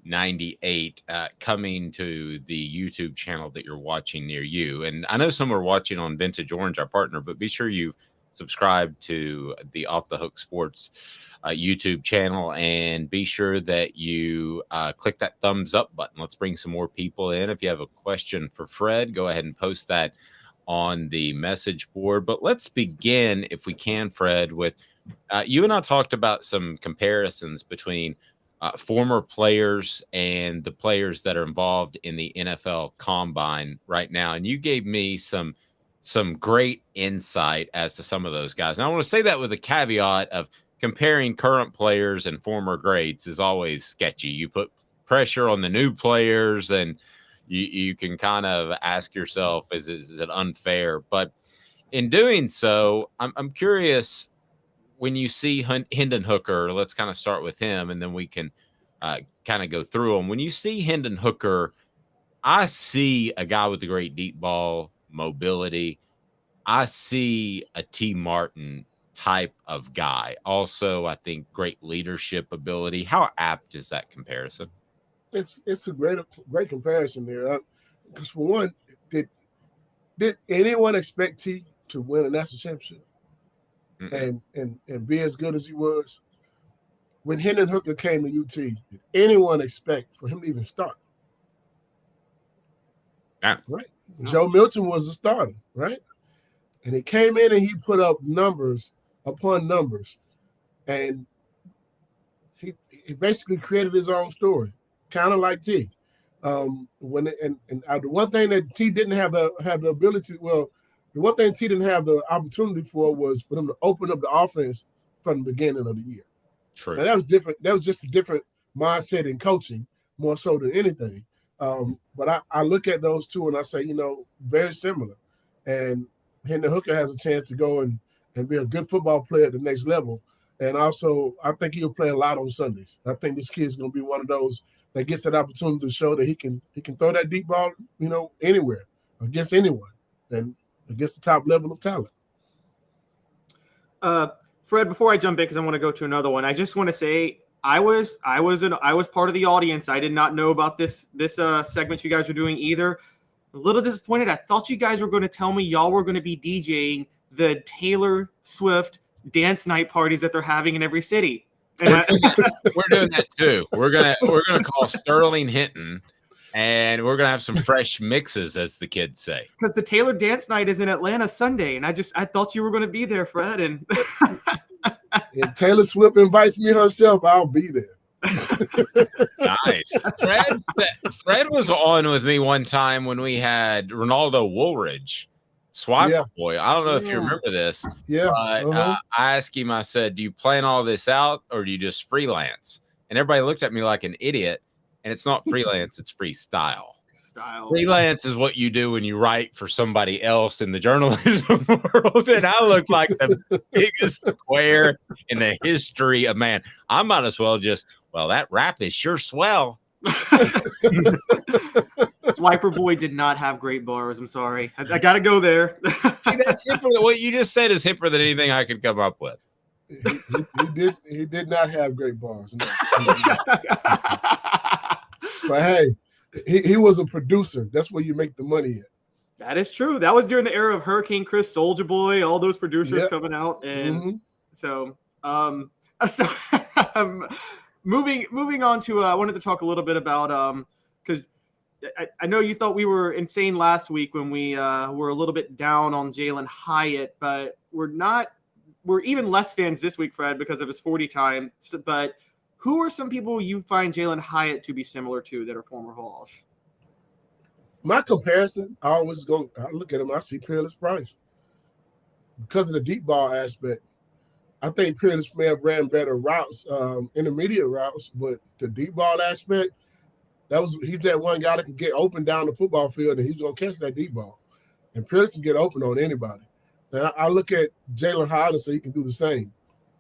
98 coming to the YouTube channel that you're watching near you. And I know some are watching on Vintage Orange, our partner, but be sure you subscribe to the Off the Hook Sports YouTube channel and be sure that you click that thumbs up button. Let's bring some more people in. If you have a question for Fred, go ahead and post that on the message board. But let's begin, if we can, Fred, with you and I talked about some comparisons between former players and the players that are involved in the NFL Combine right now. And you gave me some great insight as to some of those guys. And I want to say that with a caveat of comparing current players and former greats is always sketchy. You put pressure on the new players and you can kind of ask yourself, is it unfair? But in doing so, I'm curious, when you see Hendon Hooker, let's kind of start with him, and then we can kind of go through them. When you see Hendon Hooker, I see a guy with a great deep ball mobility. I see a T. Martin type of guy. Also, I think great leadership ability. How apt is that comparison? It's a great comparison there. Because for one, did anyone expect T to win a national championship and be as good as he was? When Hendon Hooker came to UT, did anyone expect for him to even start? Yeah. Right. Joe Milton was the starter, right? And he came in and he put up numbers upon numbers. And he basically created his own story, kind of like T. The one thing that T didn't have the ability, the one thing T didn't have the opportunity for was for them to open up the offense from the beginning of the year. True. Now, that was different. That was just a different mindset in coaching, more so than anything. But I look at those two and I say, very similar. And Hendon Hooker has a chance to go and be a good football player at the next level. And also, I think he'll play a lot on Sundays. I think this kid's going to be one of those that gets that opportunity to show that he can throw that deep ball, anywhere, against anyone, and against the top level of talent. Fred, before I jump in, because I want to go to another one, I just want to say I was part of the audience. I did not know about this segment you guys were doing either. A little disappointed. I thought you guys were going to tell me y'all were going to be DJing the Taylor Swift dance night parties that they're having in every city. And we're doing that too. We're gonna call Sterling Hinton, and we're gonna have some fresh mixes, as the kids say. Because the Taylor dance night is in Atlanta Sunday, and I thought you were going to be there, Fred. And if Taylor Swift invites me herself, I'll be there. Nice. Fred was on with me one time when we had Ronaldo Woolridge, Swiper Boy. I don't know if you remember this. Yeah. But I asked him, I said, do you plan all this out or do you just freelance? And everybody looked at me like an idiot. And it's not freelance, it's freestyle. Freelance is what you do when you write for somebody else in the journalism world. And I look like the biggest square in the history of man. I might as well that rap is sure swell. Swiper Boy did not have great bars. I'm sorry. I got to go there. See, that's hipper. What you just said is hipper than anything I could come up with. He did not have great bars. No. But hey, he was a producer. That's where you make the money at. That is true. That was during the era of Hurricane Chris, Soulja Boy, all those producers coming out. And moving on to I wanted to talk a little bit about because I know you thought we were insane last week when we were a little bit down on Jalen Hyatt, but we're even less fans this week, Fred, because of his 40 time. But who are some people you find Jalen Hyatt to be similar to that are former Vols? My comparison, I look at him, I see Peerless Price. Because of the deep ball aspect, I think Peerless may have ran better routes, intermediate routes, but the deep ball aspect, he's that one guy that can get open down the football field and he's going to catch that deep ball. And Peerless can get open on anybody. And I look at Jalen Hyatt and say he can do the same.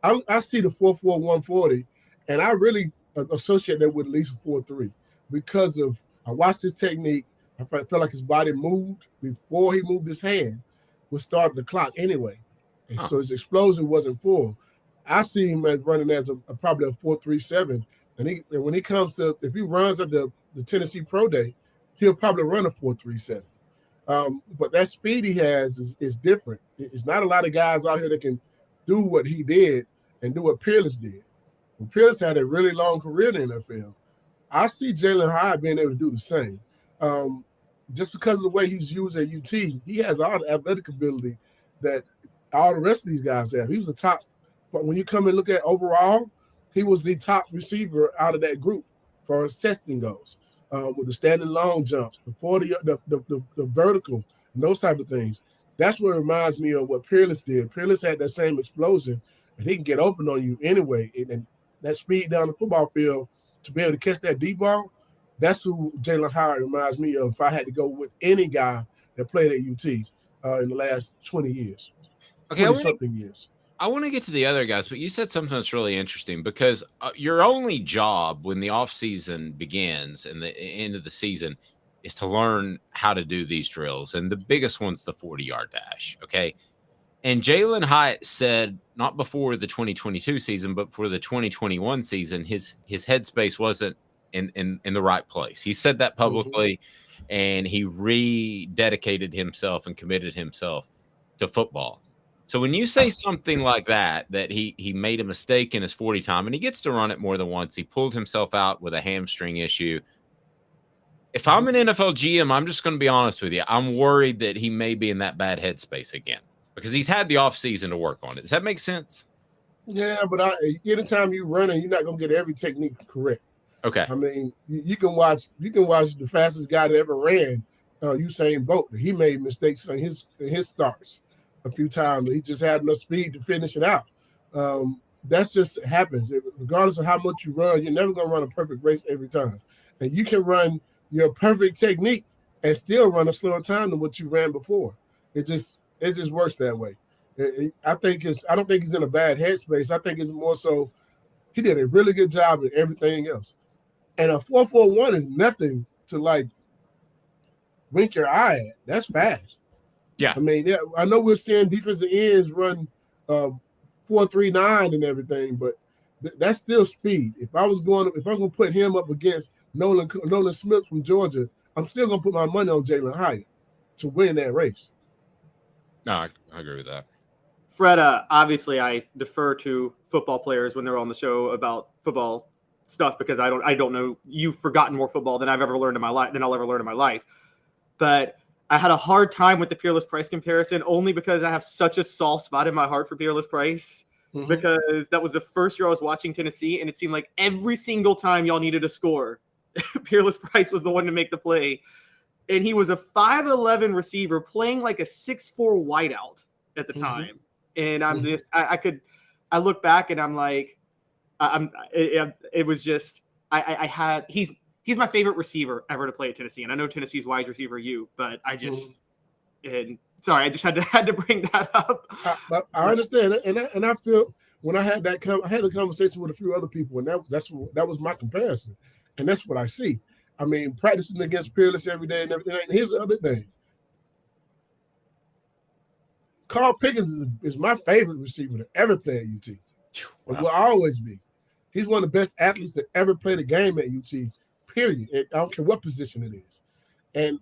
I see the 4.4 140, and I really associate that with at least a 4.3 because I watched his technique. I felt like his body moved before he moved his hand, was starting the clock anyway. And so his explosion wasn't full. I see him as running as probably a 4.37. And when he comes to, if he runs at the Tennessee Pro Day, he'll probably run a 4.37. But that speed he has is different. It's not a lot of guys out here that can do what he did and do what Peerless did. And Peerless had a really long career in the NFL. I see Jalen Hyatt being able to do the same. Just because of the way he's used at UT, he has all the athletic ability that all the rest of these guys have. He was the top, but when you come and look at overall, he was the top receiver out of that group for his testing goes. With the standing long jump, the 40, the vertical, and those type of things. That's what reminds me of what Peerless did. Peerless had that same explosion, and he can get open on you anyway. And that speed down the football field to be able to catch that deep ball, that's who Jalen Hyatt reminds me of if I had to go with any guy that played at UT in the last 20 years. Okay, 20-something years. I want to get to the other guys, but you said something that's really interesting because your only job when the offseason begins and the end of the season is to learn how to do these drills. And the biggest one's the 40-yard dash, okay? And Jalen Hyatt said, not before the 2022 season, but for the 2021 season, his headspace wasn't in the right place. He said that publicly, and he rededicated himself and committed himself to football. So when you say something like that he made a mistake in his 40 time, and he gets to run it more than once, he pulled himself out with a hamstring issue. If I'm an NFL GM, I'm just going to be honest with you. I'm worried that he may be in that bad headspace again because he's had the offseason to work on it. Does that make sense? Yeah, but anytime you run, you're not going to get every technique correct. Okay. I mean, you can watch the fastest guy that ever ran, Usain Bolt. He made mistakes on his starts a few times. He just had enough speed to finish it out. That's just happens. Regardless of how much you run, you're never going to run a perfect race every time. And you can run your perfect technique and still run a slower time than what you ran before. It just works that way. I don't think he's in a bad headspace. I think it's more so he did a really good job with everything else. And a 4.41 is nothing to like wink your eye at. That's fast. Yeah. I mean, I know we're seeing defensive ends run 4.39 and everything, but That's still speed. If I was going to put him up against Nolan Smith from Georgia, I'm still going to put my money on Jalen Hyatt to win that race. No, I agree with that. Fred, obviously I defer to football players when they're on the show about football stuff because I don't know. You've forgotten more football than I've ever learned in my life, than I'll ever learn in my life. But I had a hard time with the Peerless Price comparison only because I have such a soft spot in my heart for Peerless Price. Mm-hmm. Because that was the first year I was watching Tennessee, and it seemed like every single time y'all needed a score, Peerless Price was the one to make the play. And he was a 5'11" receiver playing like a 6'4" wideout at the time. And I'm just, I look back and I'm like, it was just, he's my favorite receiver ever to play at Tennessee. And I know Tennessee's wide receiver but I just, and sorry, I just had to bring that up. I understand it, and I feel when I had I had the conversation with a few other people, and that was my comparison, and that's what I see. I mean, practicing against Peerless every day and everything. And here's the other thing: Carl Pickens is my favorite receiver to ever play at UT. Wow. It will always be. He's one of the best athletes that ever played a game at UT. Period. I don't care what position it is, and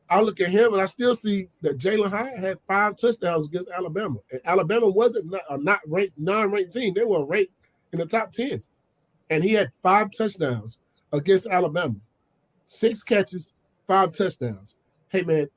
I look at him and I still see that Jalen Hyatt had 5 touchdowns against Alabama. And Alabama wasn't not ranked, non-ranked team. They were ranked in the top 10. And he had 5 touchdowns against Alabama. 6 catches, 5 touchdowns. Hey, man,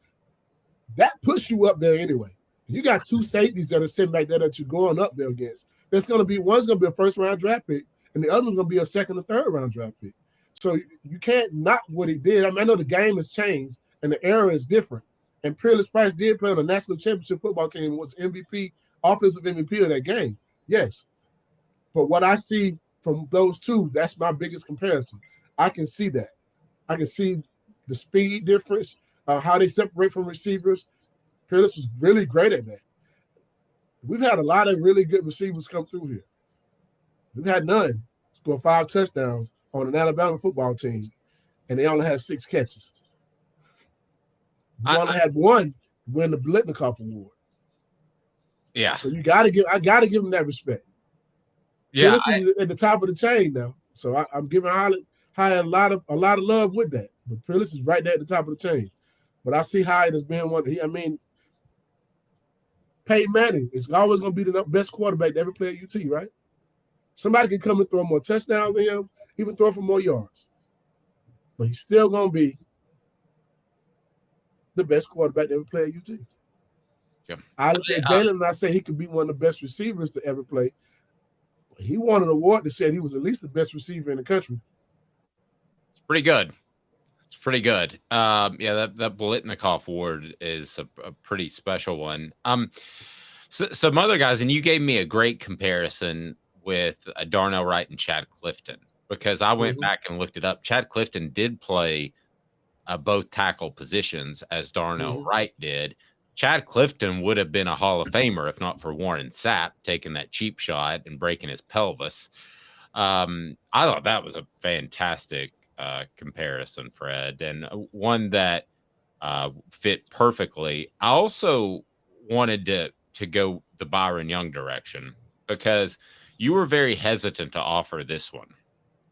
that puts you up there anyway. You got 2 safeties that are sitting back there that you're going up there against. One's going to be a first-round draft pick, and the other one's going to be a second or third-round draft pick. So you can't knock what he did. I mean, I know the game has changed, and the era is different. And Peerless Price did play on a national championship football team and was MVP, offensive MVP of that game. Yes. But what I see from those two, that's my biggest comparison. I can see that. I can see the speed difference, how they separate from receivers. Peerless was really great at that. We've had a lot of really good receivers come through here. We've had none score 5 touchdowns on an Alabama football team, and they only had 6 catches. We only had 1 win the Blitnikoff Award. Yeah. So I gotta give him that respect. Yeah. This is at the top of the chain now. So I'm giving Hyatt a lot of love with that. But Peerless is right there at the top of the chain. But I see Hyatt as being one. Peyton Manning is always going to be the best quarterback to ever play at UT, right? Somebody can come and throw more touchdowns than him, even throw for more yards. But he's still going to be the best quarterback to ever play at UT. Yeah. I look at Jalen and I say he could be one of the best receivers to ever play. He won an award that said he was at least the best receiver in the country. It's pretty good. That Blitnikoff Award is a pretty special one. Some other guys, and you gave me a great comparison with Darnell Wright and Chad Clifton, because I went back and looked it up. Chad Clifton did play both tackle positions as Darnell Wright did. Chad Clifton would have been a Hall of Famer if not for Warren Sapp taking that cheap shot and breaking his pelvis. I thought that was a fantastic comparison, Fred, and one that fit perfectly. I also wanted to go the Byron Young direction because you were very hesitant to offer this one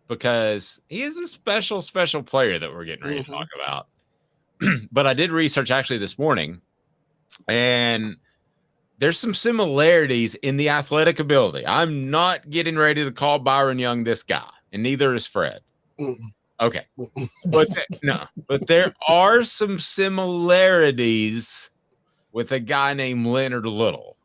because he is a special player that we're getting ready to talk about. But I did research actually this morning, and there's some similarities in the athletic ability. I'm not getting ready to call Byron Young this guy, and neither is Fred. Okay. But there are some similarities with a guy named Leonard Little.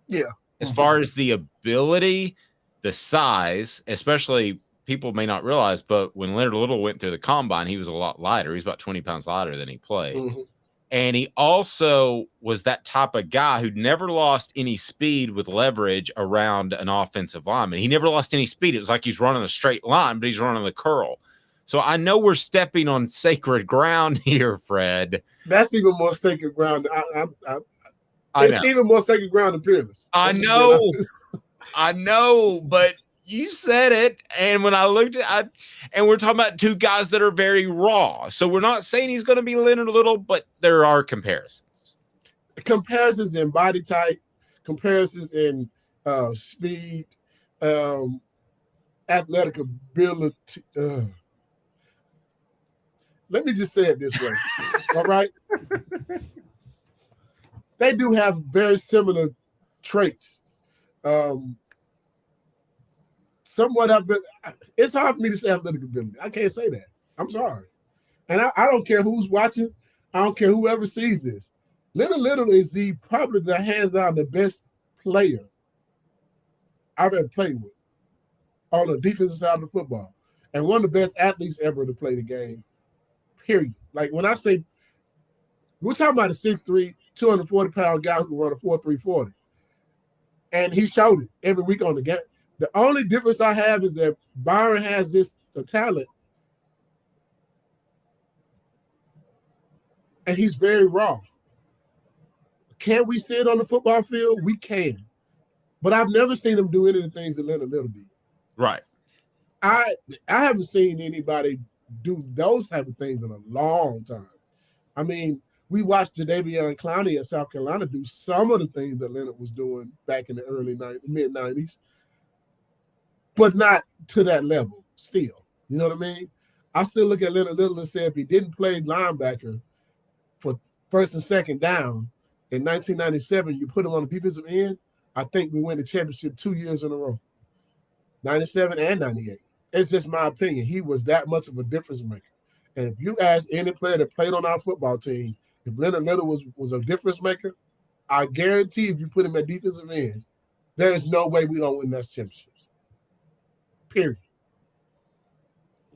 Yeah. As far as the ability, the size, especially people may not realize, but when Leonard Little went through the combine, he was a lot lighter. He's about 20 pounds lighter than he played. And he also was that type of guy who never lost any speed with leverage around an offensive lineman. He never lost any speed. It was like he's running a straight line, but he's running the curl. So I know we're stepping on sacred ground here, Fred. That's even more sacred ground. It's even more sacred ground than Peerless. I know, but you said it. And when I looked at and we're talking about 2 guys that are very raw. So we're not saying he's going to be Leonard Little, but there are comparisons. Comparisons in body type, comparisons in speed. athletic ability. Let me just say it this way. All right. They do have very similar traits. Somewhat it's hard for me to say athletic ability. I can't say that. I'm sorry. And I don't care who's watching. I don't care whoever sees this. Leonard Little is probably the hands down the best player I've ever played with on the defensive side of the football. And one of the best athletes ever to play the game, period. Like when I say, we're talking about a 6'3", 240-pound guy who can run a 4.3 40. And he showed it every week on the game. The only difference I have is that Byron has the talent, and he's very raw. Can we see it on the football field? We can. But I've never seen him do any of the things that Leonard Little did. Right. I haven't seen anybody do those type of things in a long time. I mean, we watched Jadeveon Clowney at South Carolina do some of the things that Leonard was doing back in the mid-90s, but not to that level still. You know what I mean? I still look at Leonard Little and say if he didn't play linebacker for first and second down in 1997, you put him on the defensive end, I think we win the championship 2 years in a row, 97 and 98. It's just my opinion. He was that much of a difference maker. And if you ask any player that played on our football team, if Leonard Little was a difference maker, I guarantee if you put him at defensive end, there is no way we don't win that championship. Period.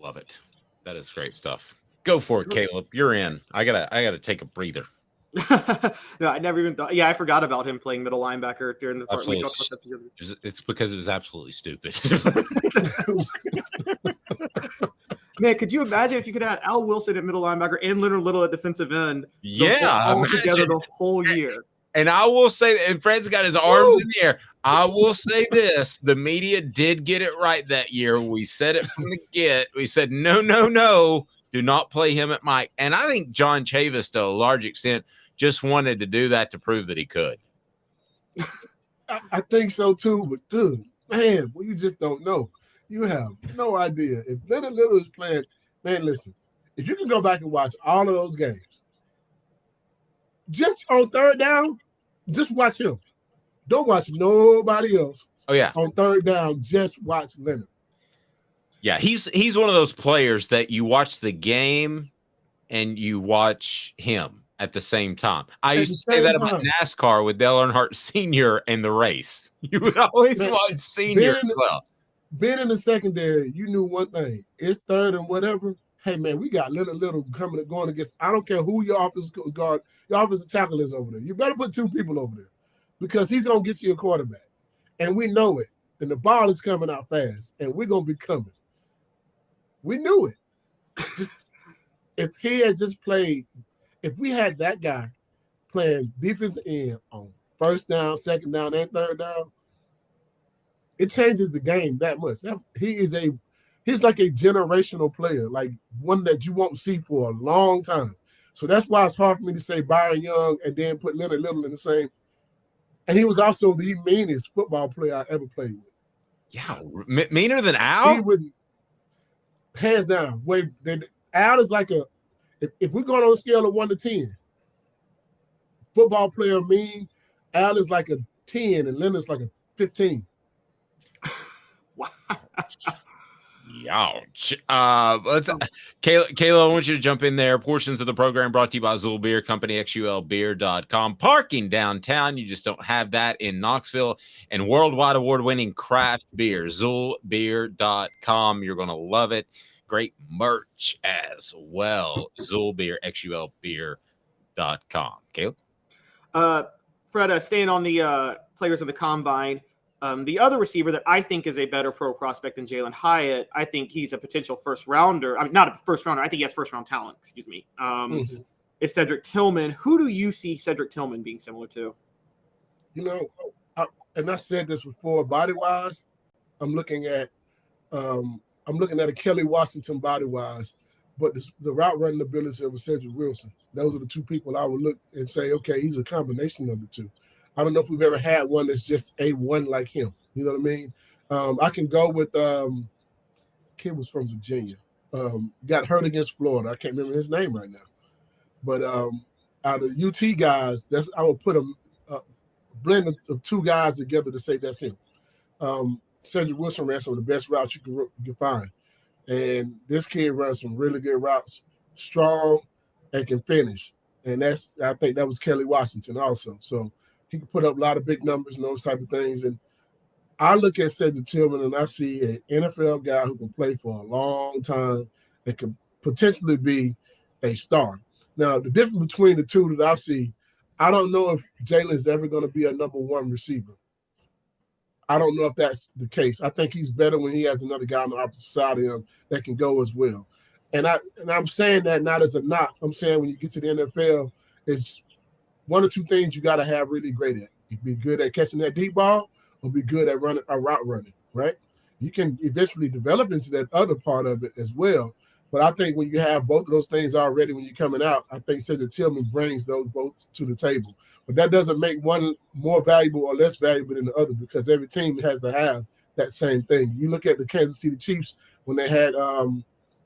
Love it. That is great stuff. Go for it, Caleb. You're in. I gotta take a breather. No, I never even thought. Yeah, I forgot about him playing middle linebacker during the part. It's because it was absolutely stupid. Man, could you imagine if you could have Al Wilson at middle linebacker and Leonard Little at defensive end? Yeah, all together the whole year. And I will say, and Fred's got his arms in the air. I will say this: the media did get it right that year. We said it from the get. We said no, do not play him at Mike. And I think John Chavis, to a large extent, just wanted to do that to prove that he could. I think so too, but dude, man, well, you just don't know. You have no idea. If Leonard Little is playing, man, listen, if you can go back and watch all of those games, just on third down, just watch him. Don't watch nobody else. Oh, yeah. On third down, just watch Leonard. Yeah, he's one of those players that you watch the game and you watch him at the same time. I used to say that about NASCAR with Dale Earnhardt Sr. and the race. You would always watch Senior as well. Being in the secondary, you knew one thing. It's third and whatever. Hey, man, we got Leonard Little coming and going against. I don't care who your offensive guard, your offensive tackle is over there. You better put two people over there because he's going to get you a quarterback. And we know it. And the ball is coming out fast. And we're going to be coming. We knew it. Just if he had just played, if we had that guy playing defensive end on first down, second down, and third down, it changes the game that much. He's like a generational player, like one that you won't see for a long time. So that's why it's hard for me to say Byron Young and then put Leonard Little in the same. And he was also the meanest football player I ever played with. Yeah, meaner than Al? He would, hands down. Al is like if we're going on a scale of 1 to 10, football player mean, Al is like a 10 and Leonard's like a 15. Ouch. Kayla, I want you to jump in there. Portions of the program brought to you by Zool Beer Company, xulbeer.com. Parking downtown. You just don't have that in Knoxville. And worldwide award-winning craft beer, ZoolBeer.com. You're going to love it. Great merch as well. Zool Beer, xulbeer.com. Kayla? Fred, staying on the players in the combine, the other receiver that I think is a better pro prospect than Jalen Hyatt, I think he's a potential first rounder. I mean, not a first rounder. I think he has first round talent. Excuse me. Is Cedric Tillman. Who do you see Cedric Tillman being similar to? You know, and I said this before. Body wise, I'm looking at a Kelly Washington body wise, but the route running ability of Cedric Wilson. Those are the two people I would look and say, okay, he's a combination of the two. I don't know if we've ever had one that's just a one like him. You know what I mean? I can go with kid was from Virginia. Got hurt against Florida. I can't remember his name right now. But out of UT guys, I would put a blend of two guys together to say that's him. Cedric Wilson ran some of the best routes you can find. And this kid runs some really good routes, strong, and can finish. And I think that was Kelly Washington also. So he can put up a lot of big numbers and those type of things. And I look at Cedric Tillman and I see an NFL guy who can play for a long time and can potentially be a star. Now, the difference between the two that I see, I don't know if Jalen's ever going to be a number one receiver. I don't know if that's the case. I think he's better when he has another guy on the opposite side of him that can go as well. And I'm saying that not as a knock. I'm saying when you get to the NFL, it's one or two things you got to have really great at. You be good at catching that deep ball or be good at route running, right? You can eventually develop into that other part of it as well. But I think when you have both of those things already when you're coming out, I think Cedric Tillman brings those both to the table. But that doesn't make one more valuable or less valuable than the other because every team has to have that same thing. You look at the Kansas City Chiefs when they had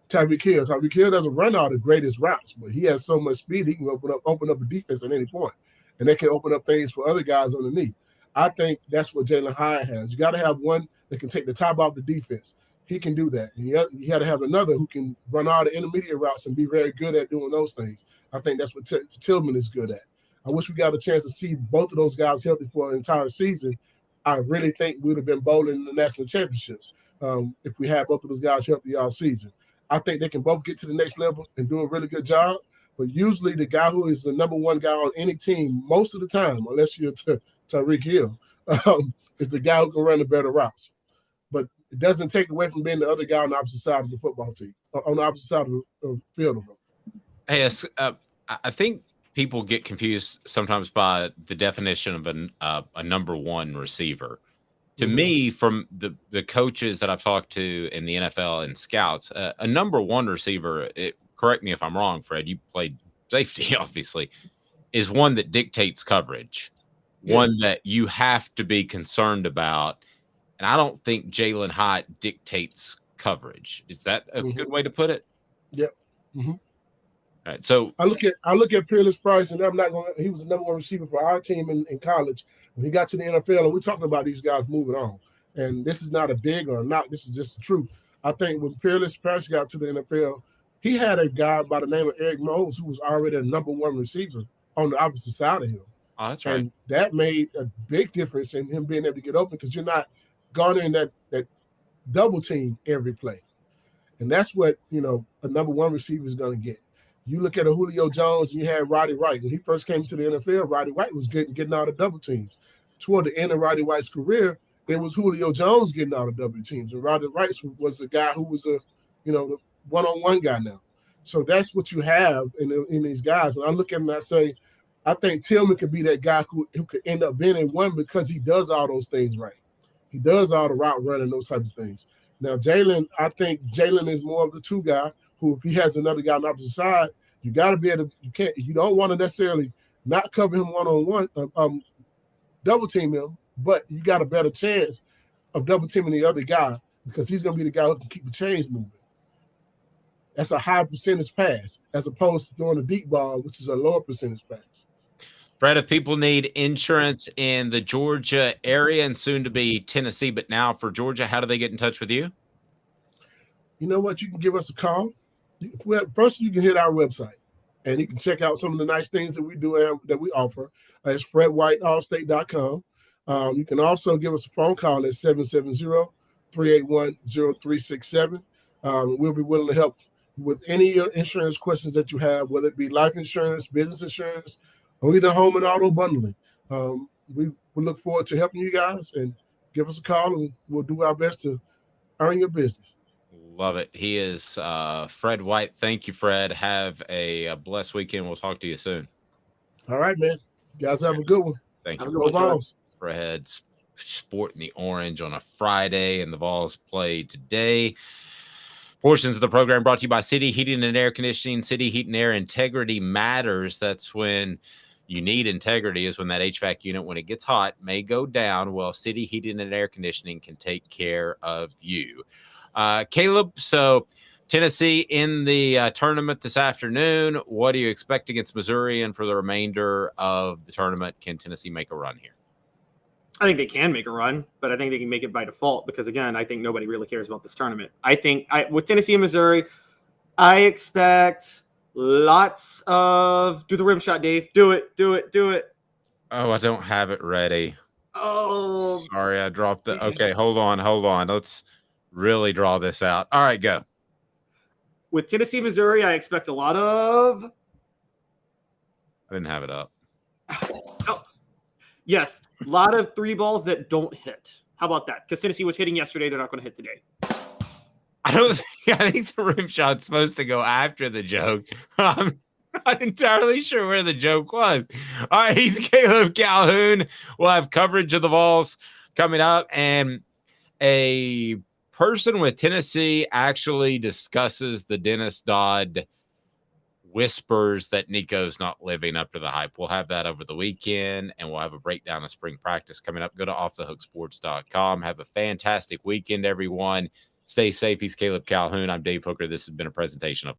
Tyreek Hill. Tyreek Hill doesn't run all the greatest routes, but he has so much speed he can open up a defense at any point, and they can open up things for other guys underneath. I think that's what Jalen Hyatt has. You got to have one that can take the top off the defense. He can do that. And you got to have another who can run all the intermediate routes and be very good at doing those things. I think that's what Tillman is good at. I wish we got a chance to see both of those guys healthy for an entire season. I really think we would have been bowling in the national championship if we had both of those guys healthy all season. I think they can both get to the next level and do a really good job. But usually the guy who is the number one guy on any team most of the time, unless you're Tyreek Hill, is the guy who can run the better routes. But it doesn't take away from being the other guy on the opposite side of the football team, on the opposite side of the field of them. Hey, I think people get confused sometimes by the definition of a number one receiver. To me, from the coaches that I've talked to in the NFL and scouts, a number one receiver, correct me if I'm wrong, Fred, you played safety, obviously, is one that dictates coverage, one that you have to be concerned about. And I don't think Jalen Hyatt dictates coverage. Is that a good way to put it? Yep. Mm-hmm. All right. So I look at Peerless Price, and I'm not going. He was the number one receiver for our team in college. When he got to the NFL, and we're talking about these guys moving on. And this is not a dig or a knock. This is just the truth. I think when Peerless Price got to the NFL, he had a guy by the name of Eric Mose who was already a number one receiver on the opposite side of him. Oh, that's right. And that made a big difference in him being able to get open because you're not garnering that double team every play. And that's what, a number one receiver is going to get. You look at a Julio Jones and you had Roddy White. When he first came to the NFL, Roddy White was getting out of double teams. Toward the end of Roddy White's career, it was Julio Jones getting out of double teams. And Roddy White was the guy who was the one-on-one guy now. So that's what you have in these guys. And I look at him and I say, I think Tillman could be that guy who could end up being a one because he does all those things right. He does all the route running, those types of things. Now, Jalen, I think Jalen is more of the two guy who, if he has another guy on the opposite side, you got to be able to, you don't want to necessarily not cover him one-on-one, double team him, but you got a better chance of double teaming the other guy because he's going to be the guy who can keep the chains moving. That's a high percentage pass as opposed to throwing a deep ball, which is a lower percentage pass. Fred, if people need insurance in the Georgia area and soon to be Tennessee, but now for Georgia, how do they get in touch with you? You know what? You can give us a call. First, you can hit our website and you can check out some of the nice things that we do and that we offer. It's fredwhiteallstate.com. You can also give us a phone call at 770-381-0367. We'll be willing to help with any insurance questions that you have, whether it be life insurance, business insurance, or either home and auto bundling. We look forward to helping you guys, and give us a call and we'll do our best to earn your business. Love it. He is Fred White. Thank you, Fred. Have a blessed weekend. We'll talk to you soon. All right, man. You guys have a good one. Thank you. Go Vols. Fred's sporting the orange on a Friday, and the Vols play today. Portions of the program brought to you by City Heating and Air Conditioning. City Heat and Air, integrity matters. That's when you need integrity is when that HVAC unit, when it gets hot, may go down. Well, City Heating and Air Conditioning can take care of you. Caleb, so Tennessee in the tournament this afternoon. What do you expect against Missouri? And for the remainder of the tournament, can Tennessee make a run here? I think they can make a run, but I think they can make it by default because, again, I think nobody really cares about this tournament. I think with Tennessee and Missouri, I expect lots of do the rim shot, Dave. Do it. Oh, I don't have it ready. Oh, sorry, I dropped the. Okay, hold on. Let's really draw this out. All right, go. With Tennessee, Missouri, I expect a lot of. I didn't have it up. Yes, a lot of three balls that don't hit. How about that? Because Tennessee was hitting yesterday, they're not going to hit today. I think the rim shot's supposed to go after the joke. I'm not entirely sure where the joke was. All right, he's Caleb Calhoun. We'll have coverage of the Vols coming up, and a person with Tennessee actually discusses the Dennis Dodd whispers that Nico's not living up to the hype. We'll have that over the weekend, and we'll have a breakdown of spring practice coming up. Go to offthehooksports.com. Have a fantastic weekend, everyone. Stay safe. He's Caleb Calhoun. I'm Dave Hooker. This has been a presentation of